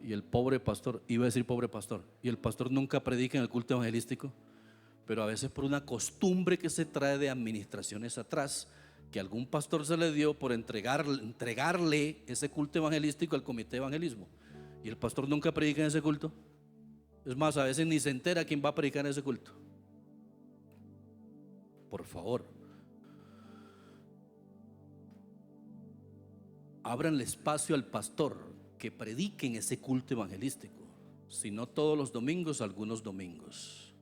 y el pobre pastor, iba a decir pobre pastor, y el pastor nunca predica en el culto evangelístico, pero a veces por una costumbre que se trae de administraciones atrás, que algún pastor se le dio por entregarle ese culto evangelístico al comité de evangelismo, y el pastor nunca predica en ese culto. Es más, a veces ni se entera quién va a predicar en ese culto. Por favor, abranle espacio al pastor que predique en ese culto evangelístico, si no todos los domingos, algunos domingos.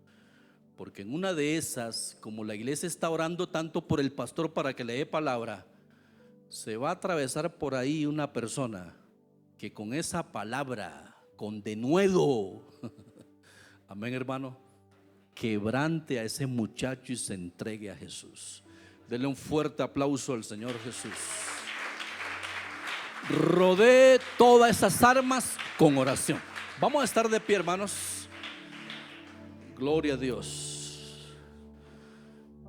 Porque en una de esas, como la iglesia está orando tanto por el pastor para que le dé palabra, se va a atravesar por ahí una persona que con esa palabra, con denuedo, amén, hermano, quebrante a ese muchacho y se entregue a Jesús. Denle un fuerte aplauso al Señor Jesús. Rodee todas esas armas con oración. Vamos a estar de pie, hermanos. Gloria a Dios.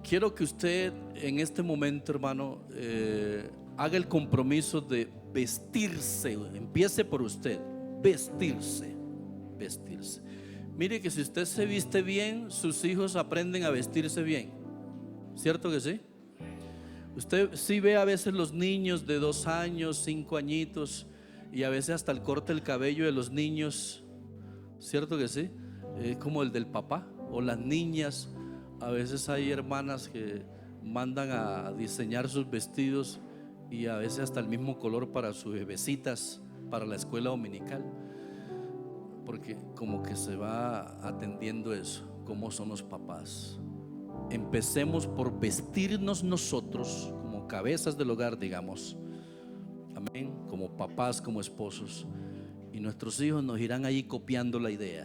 Quiero que usted en este momento, hermano, haga el compromiso de vestirse. Empiece por usted. Vestirse. Mire que si usted se viste bien, sus hijos aprenden a vestirse bien. ¿Cierto que sí? Usted sí ve a veces los niños de 2 años, 5 añitos, y a veces hasta el corte del cabello de los niños. ¿Cierto que sí? Como el del papá. O las niñas, a veces hay hermanas que mandan a diseñar sus vestidos y a veces hasta el mismo color para sus bebecitas, para la escuela dominical. Porque como que se va atendiendo eso, cómo son los papás. Empecemos por vestirnos nosotros como cabezas del hogar, digamos, amén, como papás, como esposos, y nuestros hijos nos irán ahí copiando la idea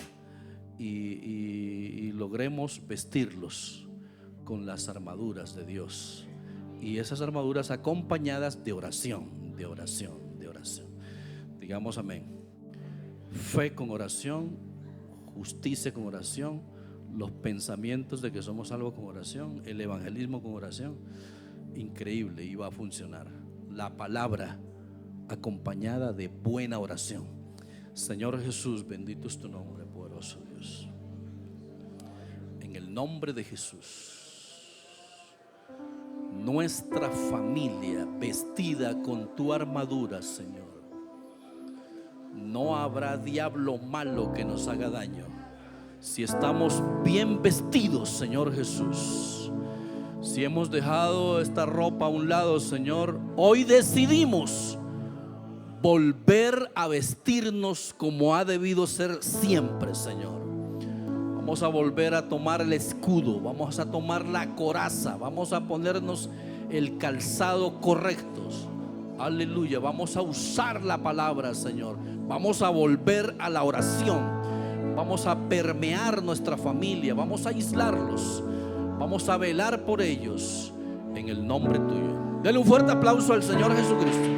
y logremos vestirlos con las armaduras de Dios, y esas armaduras acompañadas de oración, digamos amén. Fe con oración, justicia con oración, los pensamientos de que somos algo con oración, el evangelismo con oración. Increíble, y va a funcionar. La palabra acompañada de buena oración. Señor Jesús, bendito es tu nombre, poderoso Dios. En el nombre de Jesús, nuestra familia vestida con tu armadura, Señor. No habrá diablo malo que nos haga daño si estamos bien vestidos, Señor Jesús. Si hemos dejado esta ropa a un lado, Señor, hoy decidimos volver a vestirnos como ha debido ser siempre, Señor. Vamos a volver a tomar el escudo, vamos a tomar la coraza, vamos a ponernos el calzado correcto. Aleluya, vamos a usar la palabra, Señor. Vamos a volver a la oración. vamos a permear nuestra familia, vamos a aislarlos, vamos a velar por ellos en el nombre tuyo. Denle un fuerte aplauso al Señor Jesucristo.